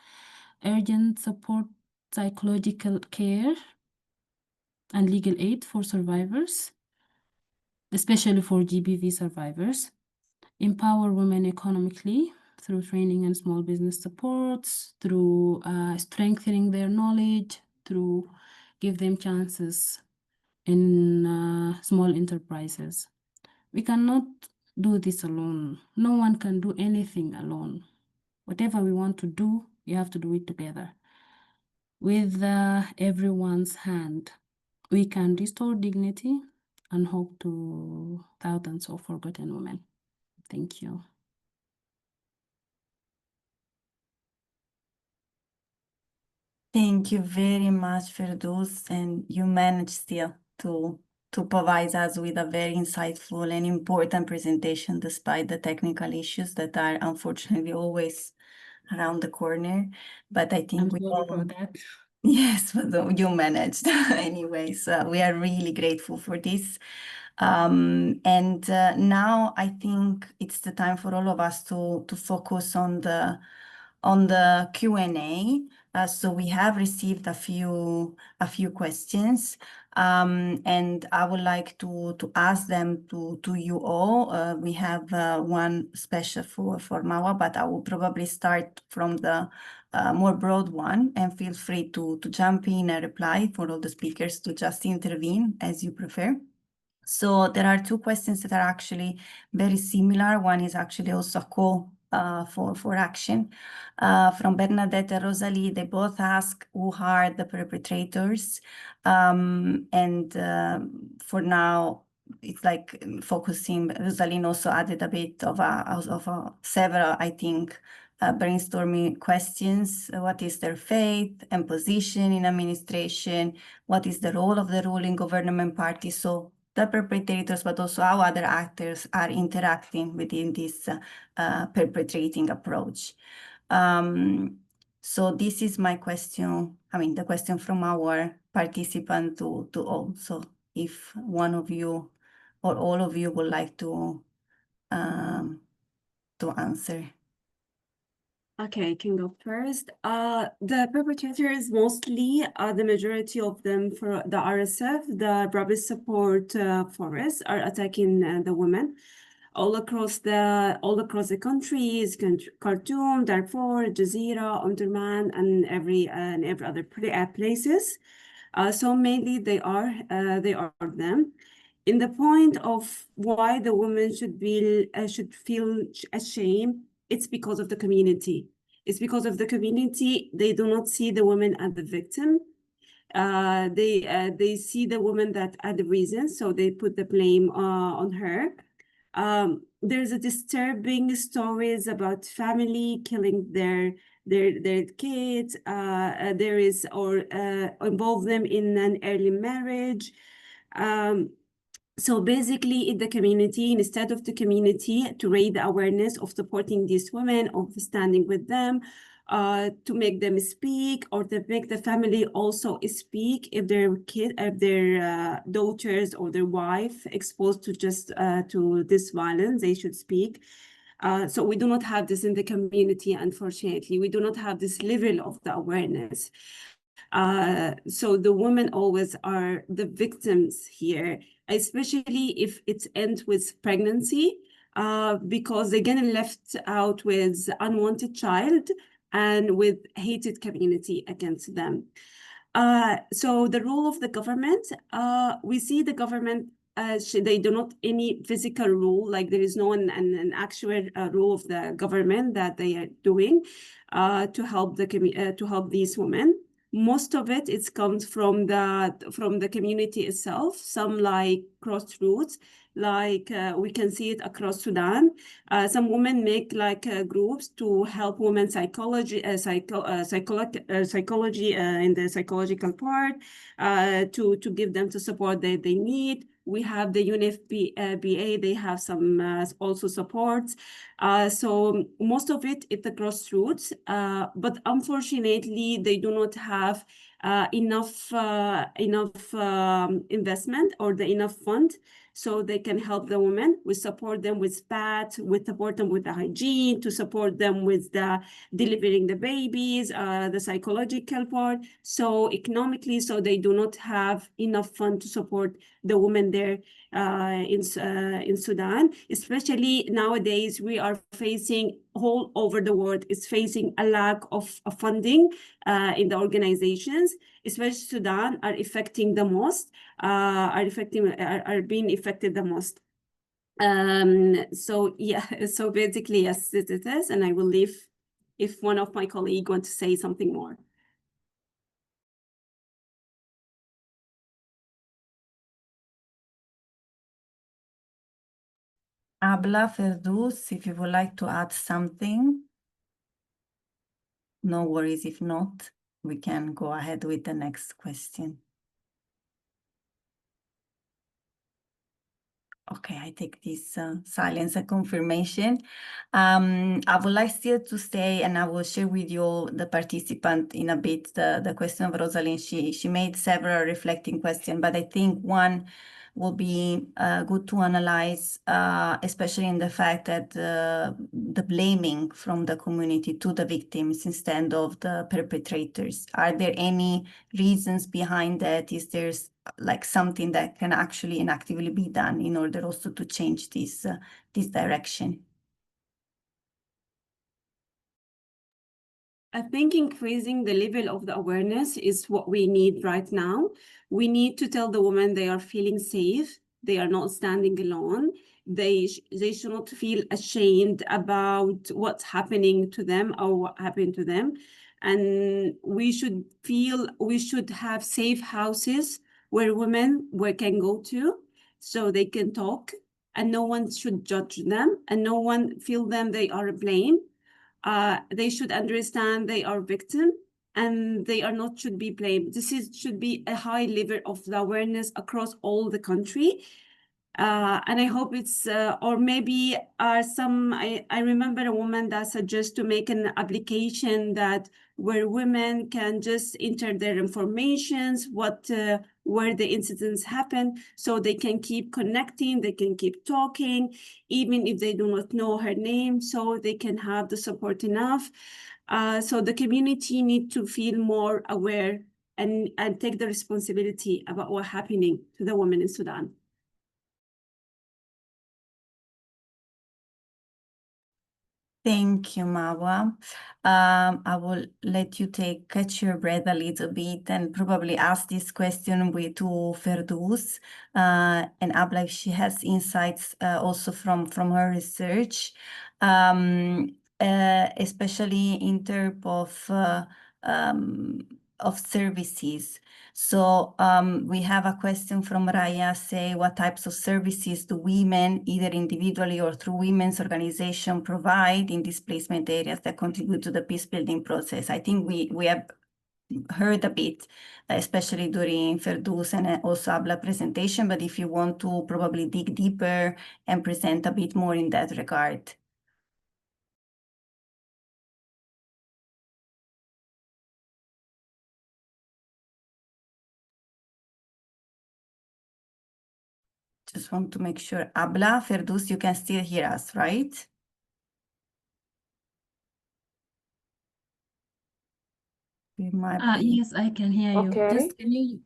urgent support, psychological care, and legal aid for survivors, especially for GBV survivors. Empower women economically through training and small business supports, through strengthening their knowledge, through give them chances in small enterprises. We cannot do this alone. No one can do anything alone. Whatever we want to do, we have to do it together. With everyone's hand, we can restore dignity and hope to thousands of forgotten women. Thank you. Thank you very much, Firdaus, and you managed still to provide us with a very insightful and important presentation despite the technical issues that are unfortunately always around the corner. But I think we all for that. Yes, but you managed anyway. So we are really grateful for this. And now I think it's the time for all of us to focus on the Q&A. So we have received a few questions. And I would like to ask them to you all. We have one special for Mawa, but I will probably start from the more broad one, and feel free to jump in and reply for all the speakers to just intervene as you prefer. So there are two questions that are actually very similar. One is actually also a call for action from Bernadette and Rosalie. They both ask who are the perpetrators, and for now it's like focusing. Rosaline also added a bit of several, I think, brainstorming questions. What is their faith and position in administration? What is the role of the ruling government party? So the perpetrators, but also how other actors are interacting within this perpetrating approach. So this is my question, the question from our participant to all. So if one of you or all of you would like to answer. Okay, I can go first. The perpetrators, mostly the majority of them for the RSF, the Rapid Support Force, are attacking the women all across the countries, Khartoum, Darfur, Jazeera, Omdurman, and every other places. So mainly they are them. In the point of why the women should feel ashamed, it's because of the community. It's because of the community. They do not see the women as the victim. They see the woman that are the reason, so they put the blame on her. There's a disturbing stories about family killing their kids. There is or involve them in an early marriage. So basically, in the community, instead of the community to raise the awareness of supporting these women, of standing with them, to make them speak, or to make the family also speak if their daughters or their wife exposed to to this violence, they should speak. So we do not have this in the community, unfortunately. We do not have this level of the awareness. So the women always are the victims here, especially if it ends with pregnancy, because they're getting left out with unwanted child and with hated community against them. So the role of the government, we see the government, they do not any physical rule, like there is no an actual rule of the government that they are doing to help these women. Most of it comes from the community itself. Some like grassroots, like we can see it across Sudan. Some women make like groups to help women psychology in the psychological part, to give them the support that they need. We have the UNFPA, they have some also supports. So most of it is the grassroots, but unfortunately, they do not have enough investment or enough fund so they can help the women. We support them with PAT, we support them with the hygiene, to support them with the delivering the babies, the psychological part. So economically, so they do not have enough fund to support the women there in Sudan. Especially nowadays, we are facing all over the world is facing a lack of funding in the organizations, especially Sudan are affecting the most, are being affected the most. So yeah, so basically, yes, it is, and I will leave if one of my colleagues want to say something more. Abla, Ferdous, if you would like to add something. No worries, if not, we can go ahead with the next question. Okay, I take this silence as confirmation. I would like still to say, and I will share with you all the participant in a bit, the question of Rosalind. She made several reflecting questions, but I think one will be good to analyze, especially in the fact that the blaming from the community to the victims instead of the perpetrators. Are there any reasons behind that? Is there like something that can actually and actively be done in order also to change this direction. I think increasing the level of the awareness is what we need right now. We need to tell the women they are feeling safe. They are not standing alone. They should not feel ashamed about what's happening to them or what happened to them. And we should have safe houses where women can go to so they can talk, and no one should judge them and no one feel them they are blamed. They should understand they are victim and they are not should be blamed. This should be a high level of the awareness across all the country. And I hope it's, or maybe I remember a woman that suggests to make an application that where women can just enter their informations, where the incidents happen, so they can keep connecting, they can keep talking, even if they do not know her name, so they can have the support enough. So the community need to feel more aware and take the responsibility about what's happening to the women in Sudan. Thank you, Marwa. I will let you catch your breath a little bit and probably ask this question to Firdaus and Abla if she has insights also from her research, especially in terms of services. So we have a question from Raya, say, what types of services do women, either individually or through women's organization, provide in displacement areas that contribute to the peace building process? I think we have heard a bit, especially during Firdaus and also Abla presentation, but if you want to probably dig deeper and present a bit more in that regard. Just want to make sure. Abla, Firdaus, you can still hear us, right? Yes, I can hear you. Okay. Just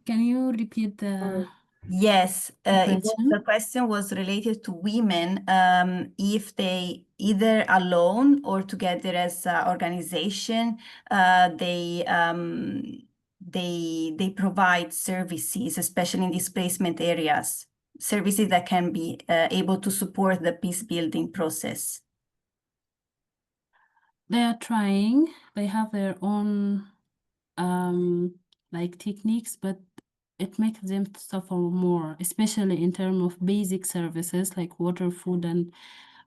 can you repeat the Yes, question? the question was related to women, if they either alone or together as an organization, they provide services, especially in displacement areas, services that can be able to support the peace building process. They are trying. They have their own like techniques, but it makes them suffer more, especially in terms of basic services like water, food, and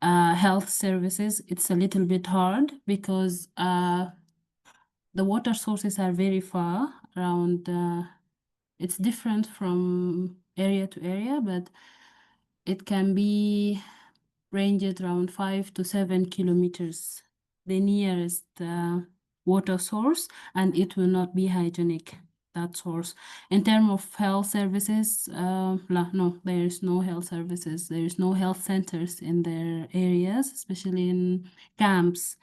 health services. It's a little bit hard because the water sources are very far around. It's different from area to area, but it can be ranged around 5 to 7 kilometers, the nearest water source, and it will not be hygienic, that source. In terms of health services, no, there is no health services. There is no health centers in their areas, especially in camps.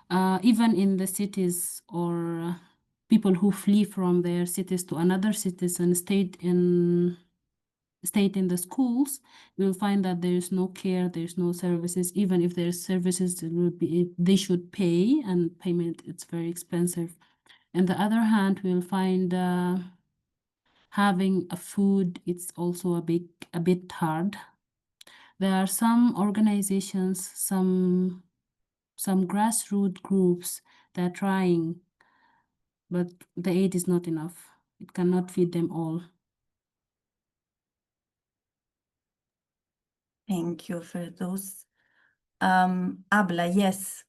Even in the cities, or people who flee from their cities to another cities and stayed in the schools, we'll find that there is no care, there's no services. Even if there's services, they should pay, and payment, it's very expensive. On the other hand, we'll find having a food, it's also a bit hard. There are some organizations, some grassroots groups that are trying, but the aid is not enough. It cannot feed them all. Thank you, Firdaus. Abla, yes.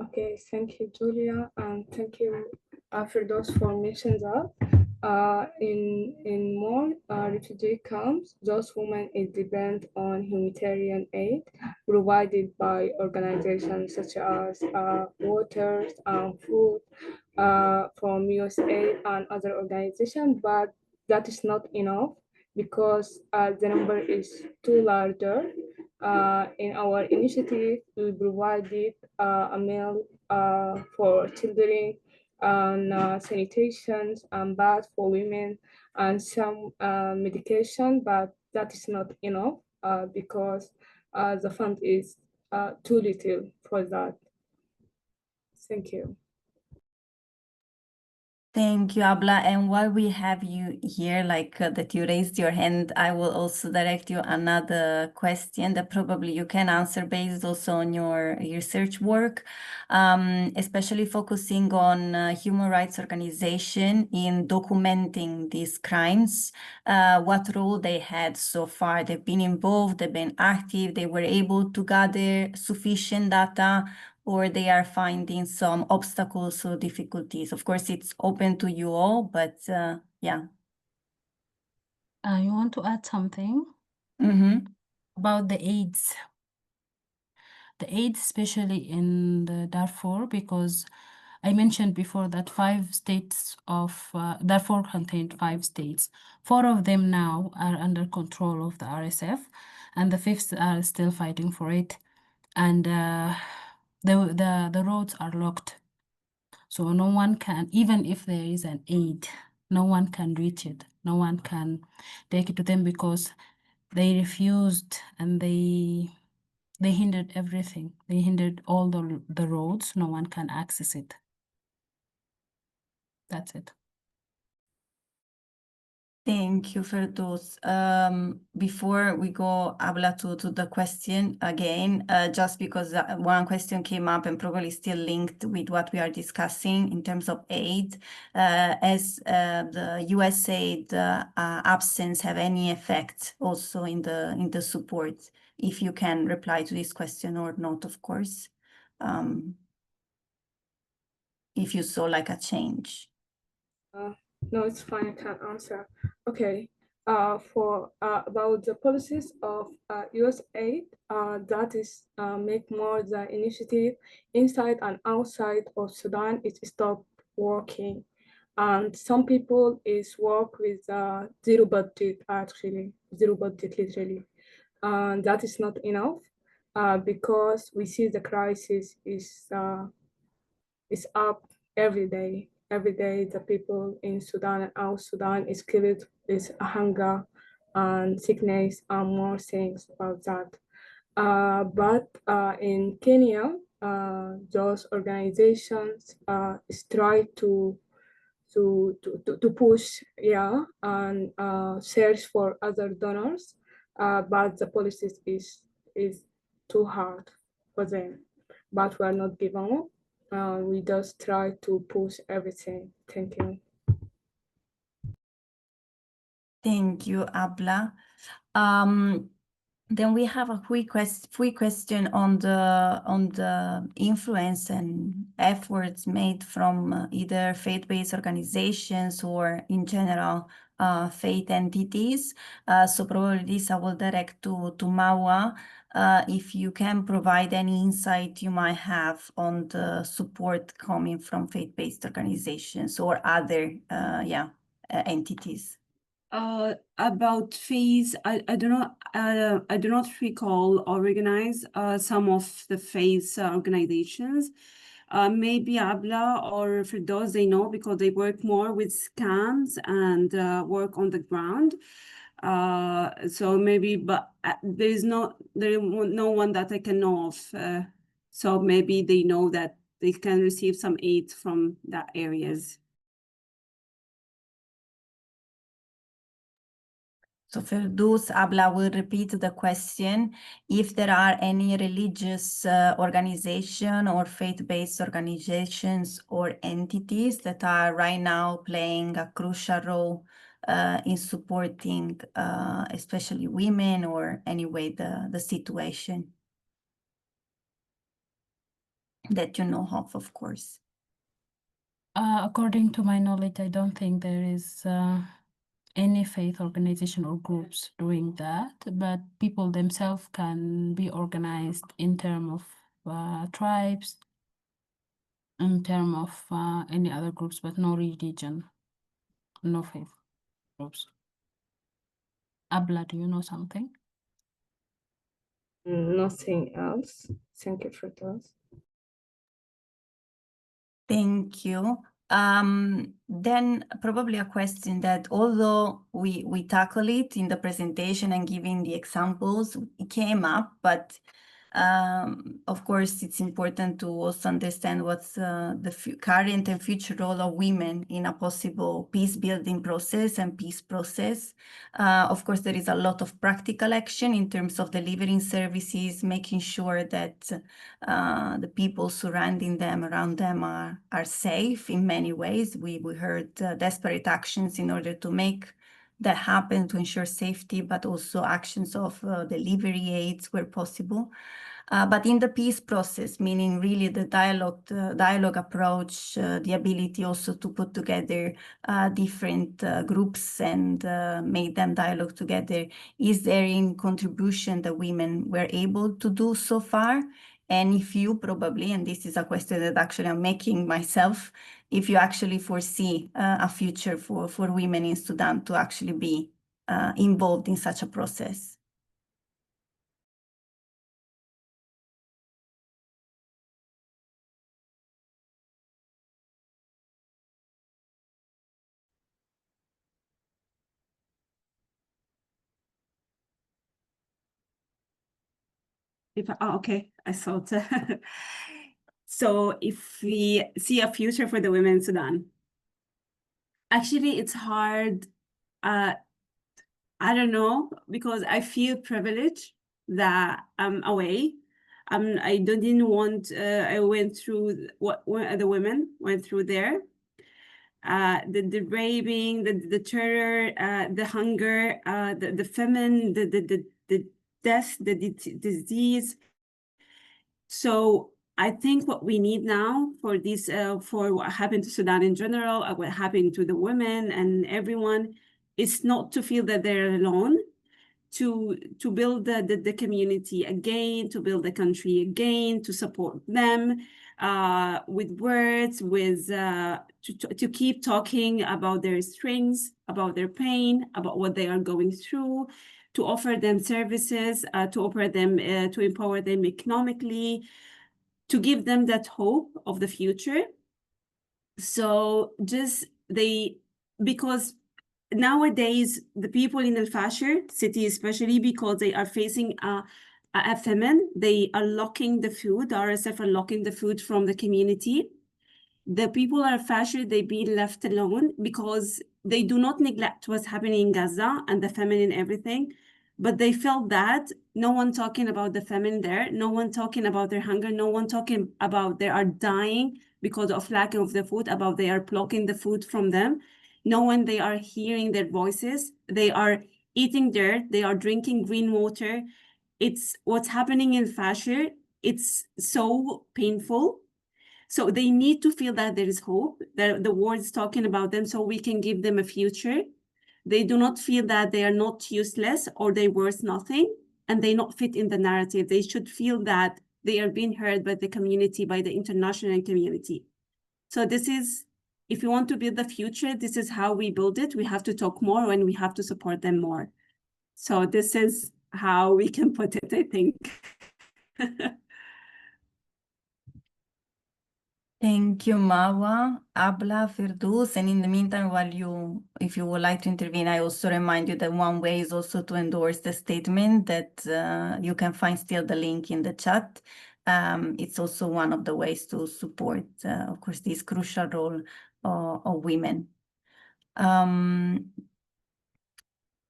Okay, thank you, Julia, and thank you, Firdaus, for mentioning that. In more refugee camps, those women depend on humanitarian aid provided by organizations such as water and food from USAID and other organizations, but that is not enough because the number is too larger. In our initiative, we provided a meal for children and sanitations and baths for women and some medication, but that is not enough because the fund is too little for that. Thank you. Thank you, Abla. And while we have you here, that you raised your hand, I will also direct you another question that probably you can answer based also on your research work, especially focusing on human rights organization in documenting these crimes, what role they had so far. They've been involved, they've been active, they were able to gather sufficient data, or they are finding some obstacles or difficulties. Of course, it's open to you all, but yeah. You want to add something about the AIDS? The AIDS, especially in the Darfur, because I mentioned before that 5 states of Darfur contained 5 states. 4 of them now are under control of the RSF, and the 5th are still fighting for it. And the roads are locked. So no one can, even if there is an aid, no one can reach it. No one can take it to them because they refused and they hindered everything. They hindered all the roads. No one can access it. That's it. Thank you, Firdaus. Before we go, Abla, to the question again, just because one question came up and probably still linked with what we are discussing in terms of aid, as the USAID absence have any effect also in the support? If you can reply to this question or not, of course, if you saw like a change. No, it's fine, I can answer. Okay, for about the policies of USAID, that is make more the initiative inside and outside of Sudan, it stopped working. And some people is work with zero budget, actually, zero budget literally. And that is not enough because we see the crisis is up every day. Every day, the people in Sudan and out Sudan is killed with hunger and sickness and more things about that. But in Kenya, those organizations try to push, and search for other donors, but the policy is too hard for them. But we are not giving up. We just try to push everything. Thank you. Thank you, Abla. Then we have a quick question on the influence and efforts made from either faith-based organizations or in general faith entities. So probably this I will direct to Mawa. If you can provide any insight you might have on the support coming from faith-based organizations or other entities. About fees, I do not recall or recognize some of the faith organizations. Maybe Abla or Firdaus, they know because they work more with scams and work on the ground. So maybe, but there is no one that I can know of. So maybe they know that they can receive some aid from that areas. So Firdaus, Abla will repeat the question. If there are any religious organization or faith-based organizations or entities that are right now playing a crucial role in supporting especially women or anyway the situation that you know of course. According to my knowledge, I don't think there is any faith organization or groups doing that, but people themselves can be organized in terms of tribes, in terms of any other groups, but no religion, no faith groups. Abla, do you know something? Nothing else. Thank you for that. Thank you. Then probably a question that although we tackle it in the presentation and giving the examples, it came up, but of course, it's important to also understand what's the current and future role of women in a possible peace-building process and peace process. Of course, there is a lot of practical action in terms of delivering services, making sure that the people surrounding them, around them, are safe in many ways. We heard desperate actions in order to make that happen, to ensure safety, but also actions of delivery aids where possible. But in the peace process, meaning really the dialogue approach, the ability also to put together different groups and make them dialogue together, is there in contribution that women were able to do so far? And if you probably, and this is a question that actually I'm making myself, if you actually foresee a future for women in Sudan to actually be involved in such a process. Okay, I thought. So if we see a future for the women in Sudan, actually it's hard. I don't know, because I feel privileged that I'm away. I didn't want, I went through what the women went through there. The raping, the terror, the hunger, the famine, the death, the disease. So I think what we need now for this, for what happened to Sudan in general, what happened to the women and everyone, is not to feel that they're alone, to build the community again, to build the country again, to support them with words, with to keep talking about their strengths, about their pain, about what they are going through, to offer them services, to offer them, to empower them economically, to give them that hope of the future. So just because nowadays the people in Al Fashir city, especially because they are facing a famine, they are locking the food, the RSF are locking the food from the community. The people are Fashir, they be left alone because they do not neglect what's happening in Gaza and the famine and everything, but they felt that no one talking about the famine there, no one talking about their hunger, no one talking about they are dying because of lack of the food, about they are blocking the food from them. No one, they are hearing their voices, they are eating dirt, they are drinking green water. It's what's happening in Fashir. It's so painful. So they need to feel that there is hope, that the world is talking about them so we can give them a future. They do not feel that they are not useless or they worth nothing and they not fit in the narrative. They should feel that they are being heard by the community, by the international community. So this is, if we want to build the future, this is how we build it. We have to talk more and we have to support them more. So this is how we can put it, I think. Thank you, Marwa, Abla, Firdaus. And in the meantime, if you would like to intervene, I also remind you that one way is also to endorse the statement that you can find still the link in the chat. It's also one of the ways to support, of course, this crucial role of women.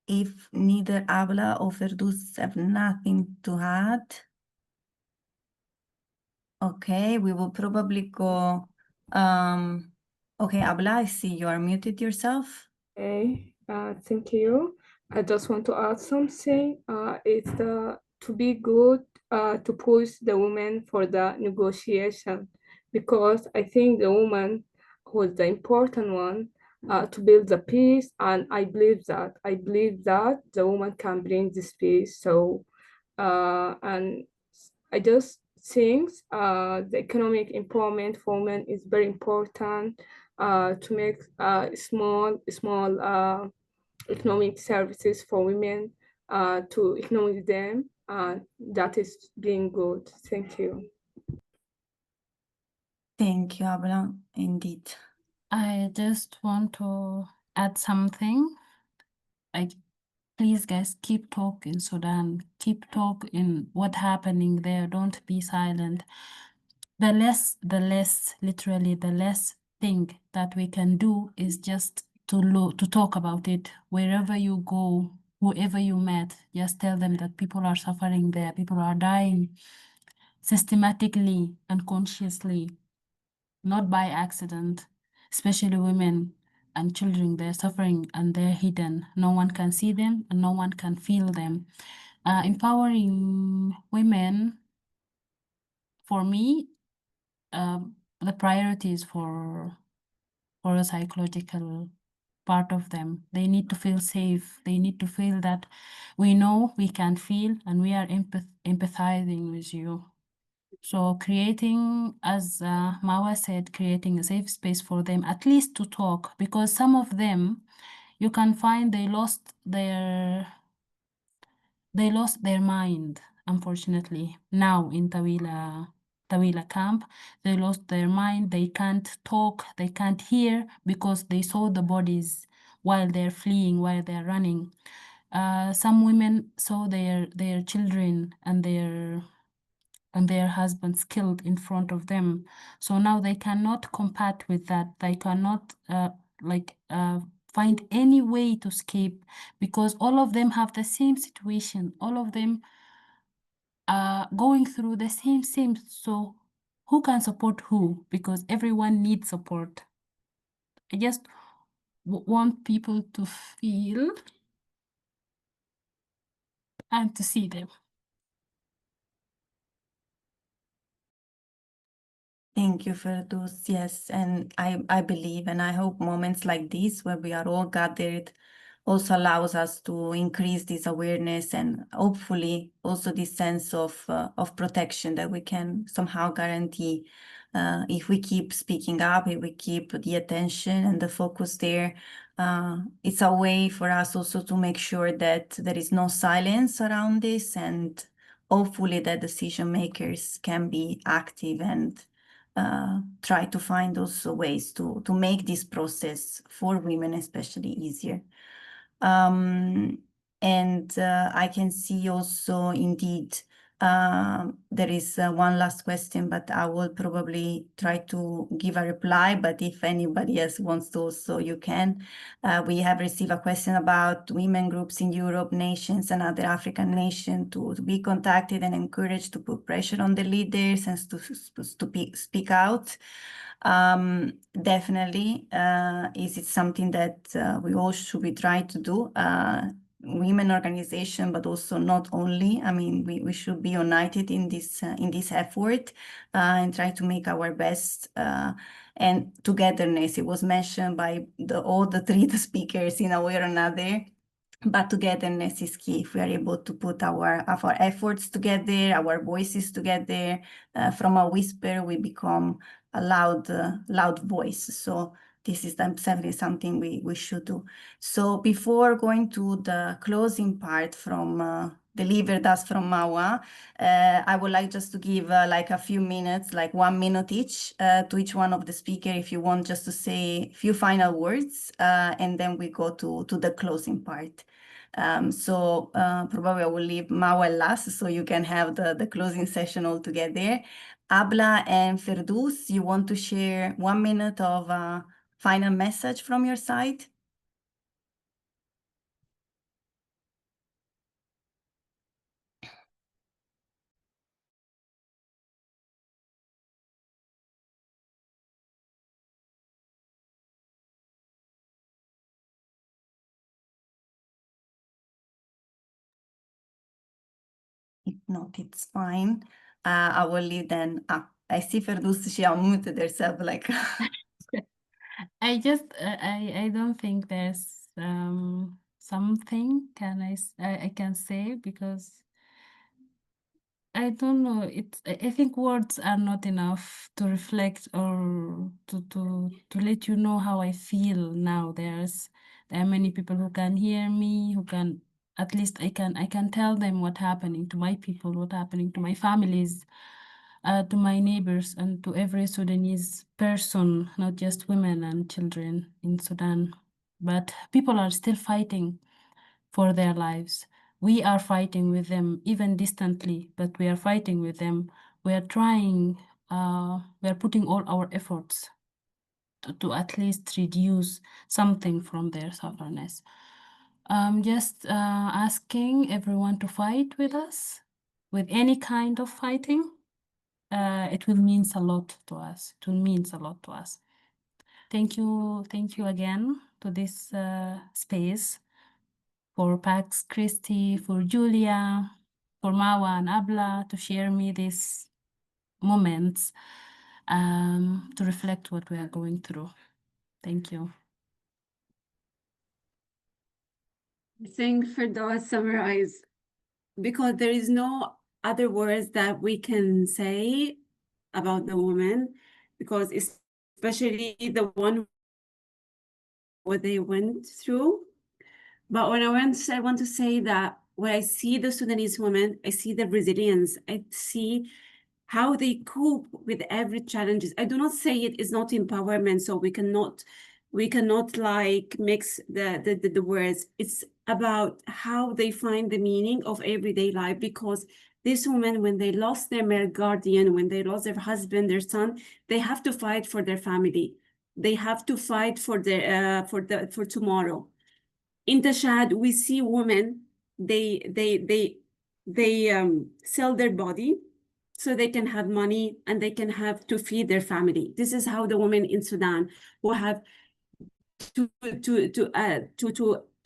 If neither Abla or Firdaus have nothing to add, okay, we will probably go. Okay, Abla, I see you are muted yourself. Okay, thank you. I just want to add something. It's to be good to push the women for the negotiation, because I think the woman was the important one to build the peace, and I believe that the woman can bring this peace. So, and I just think the economic empowerment for women is very important to make small economic services for women to economize them. That is being good. Thank you. Thank you, Abla, indeed. I just want to add something. Like, please, guys, keep talking, Sudan. Keep talking what happening there. Don't be silent. The less, literally, the less thing that we can do is just to talk about it. Wherever you go, whoever you met, just tell them that people are suffering there. People are dying systematically, unconsciously, not by accident, especially women and children. They're suffering and they're hidden. No one can see them and no one can feel them. Empowering women, for me, the priorities for a psychological part of them. They need to feel safe. They need to feel that we know we can feel and we are empathizing with you. So creating, as Mawa said, creating a safe space for them, at least to talk, because some of them, you can find they lost their mind, unfortunately. Now in Tawila camp, they lost their mind. They can't talk, they can't hear because they saw the bodies while they're fleeing, while they're running. Some women saw their children and their husbands killed in front of them. So now they cannot combat with that. They cannot find any way to escape because all of them have the same situation. All of them are going through the same. So who can support who? Because everyone needs support. I just want people to feel and to see them. Thank you, Firdaus. Yes, and I believe and I hope moments like this, where we are all gathered, also allows us to increase this awareness and hopefully also this sense of protection that we can somehow guarantee if we keep speaking up, if we keep the attention and the focus there. It's a way for us also to make sure that there is no silence around this, and hopefully that decision makers can be active and try to find also ways to make this process for women especially easier. And I can see also indeed there is one last question, but I will probably try to give a reply, but if anybody else wants to also, you can. We have received a question about women groups in Europe, nations and other African nations to be contacted and encouraged to put pressure on the leaders and to speak out. Definitely, is it something that we all should be trying to do? Women organization, but also not only. I mean, we should be united in this effort and try to make our best. And togetherness, it was mentioned by all the three speakers in a way or another. But togetherness is key. If we are able to put our efforts together, our voices together, from a whisper, we become a loud voice. So this is definitely something we should do. So before going to the closing part from delivered us from Mawa, I would like just to give like a few minutes, like 1 minute each, to each one of the speaker, if you want just to say a few final words, and then we go to the closing part. So probably I will leave Mawa last so you can have the closing session all together. Abla and Firdaus, you want to share 1 minute of final message from your side? If not, it's fine. I will leave then. I see Firdaus, she unmuted herself like. I don't think there's something I can say because I don't know. I think words are not enough to reflect or to let you know how I feel now. There are many people who can hear me, who can at least I can tell them what happening to my people, what happening to my families. to my neighbors and to every Sudanese person, not just women and children in Sudan. But people are still fighting for their lives. We are fighting with them, even distantly, but we are fighting with them. We are trying, we are putting all our efforts to at least reduce something from their sufferness. Just asking everyone to fight with us, with any kind of fighting. It will mean a lot to us. It will mean a lot to us. Thank you again to this space, for Pax Christi, for Julia, for Mawa and Abla to share me these moments to reflect what we are going through. Thank you. I think Firdaus summarize, because there is no other words that we can say about the woman, because especially the one what they went through. But when I want to say that when I see the Sudanese women, I see the resilience. I see how they cope with every challenges. I do not say it is not empowerment, so we cannot like mix the words. It's about how they find the meaning of everyday life, because these women, when they lost their male guardian, when they lost their husband, their son, they have to fight for their family. They have to fight for their for tomorrow. In Tashad, we see women, they sell their body so they can have money and they can have to feed their family. This is how the women in Sudan who have to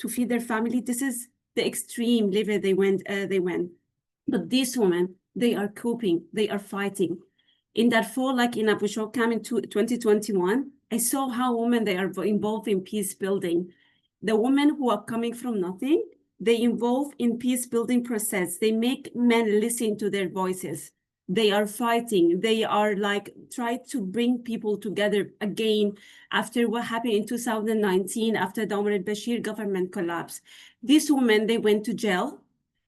feed their family. This is the extreme level they went. But these women, they are coping, they are fighting. In Darfur, like in Abu Shokam in 2021, I saw how women, they are involved in peace building. The women who are coming from nothing, they involve in peace building process. They make men listen to their voices. They are fighting. They are like try to bring people together again after what happened in 2019, after the Omar al-Bashir government collapse. These women, they went to jail.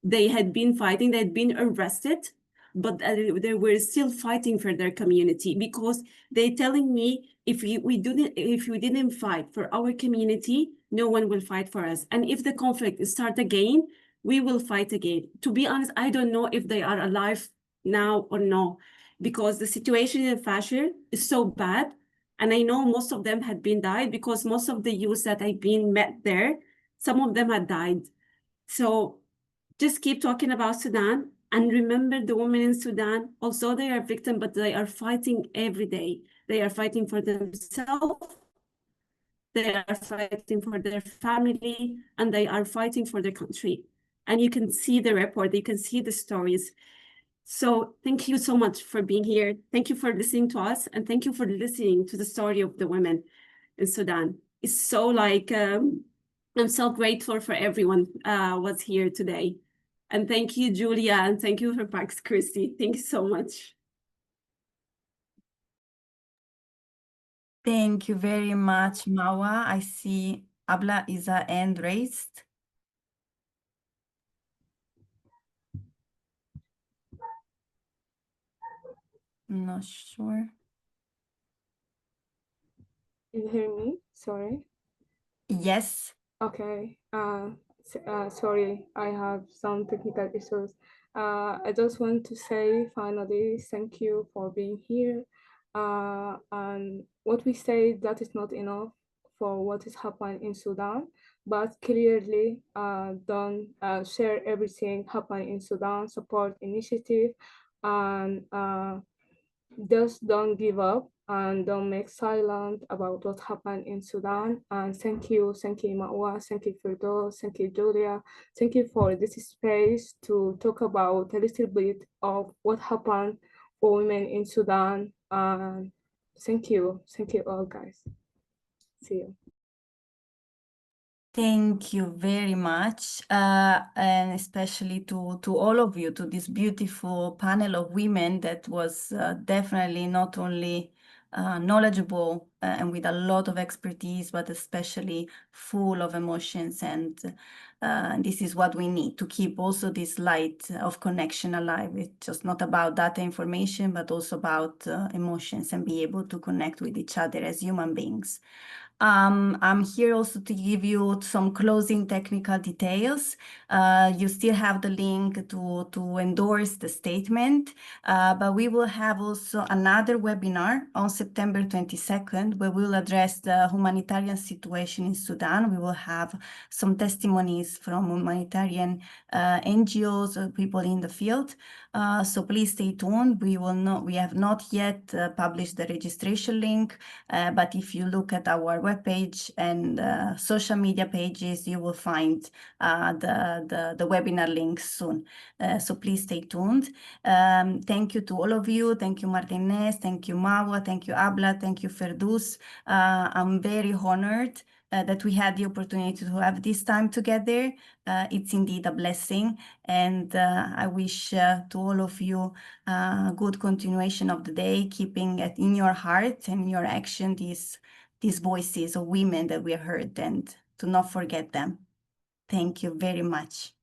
They had been fighting. They had been arrested, but they were still fighting for their community, because they're telling me if we didn't fight for our community, no one will fight for us. And if the conflict starts again, we will fight again. To be honest, I don't know if they are alive now or no, because the situation in Fashir is so bad. And I know most of them had been died, because most of the youths that I've been met there, some of them had died. So just keep talking about Sudan, and remember the women in Sudan, although they are victims, but they are fighting every day. They are fighting for themselves, they are fighting for their family, and they are fighting for their country. And you can see the report, you can see the stories. So thank you so much for being here. Thank you for listening to us, and thank you for listening to the story of the women in Sudan. It's so like, I'm so grateful for everyone was here today. And thank you, Julia, and thank you for Pax Christi. Thank you so much. Thank you very much, Mawa. I see Abla is a hand raised. Not sure. You hear me? Sorry. Yes. Okay. Sorry, I have some technical issues. I just want to say finally, thank you for being here. And what we say, that is not enough for what is happening in Sudan, but clearly don't share everything happening in Sudan, support initiative, and just don't give up and don't make silent about what happened in Sudan. And thank you Mawa, thank you Firdaus, thank you Julia, thank you for this space to talk about a little bit of what happened for women in Sudan. And thank you all guys. See you. Thank you very much, and especially to all of you, to this beautiful panel of women that was definitely not only knowledgeable and with a lot of expertise, but especially full of emotions and This is what we need to keep also this light of connection alive. It's just not about data information, but also about emotions and be able to connect with each other as human beings. I'm here also to give you some closing technical details. You still have the link to endorse the statement, but we will have also another webinar on September 22nd, where we'll address the humanitarian situation in Sudan. We will have some testimonies from humanitarian NGOs, people in the field. So please stay tuned. We have not yet published the registration link, but if you look at our webpage and social media pages, you will find the webinar links soon. So please stay tuned. Thank you to all of you. Thank you, Martinez. Thank you, Mawa. Thank you, Abla. Thank you, Ferdous. I'm very honored that we had the opportunity to have this time together. It's indeed a blessing. And I wish to all of you good continuation of the day, keeping it in your heart and in your action these voices of women that we heard, and to not forget them. Thank you very much.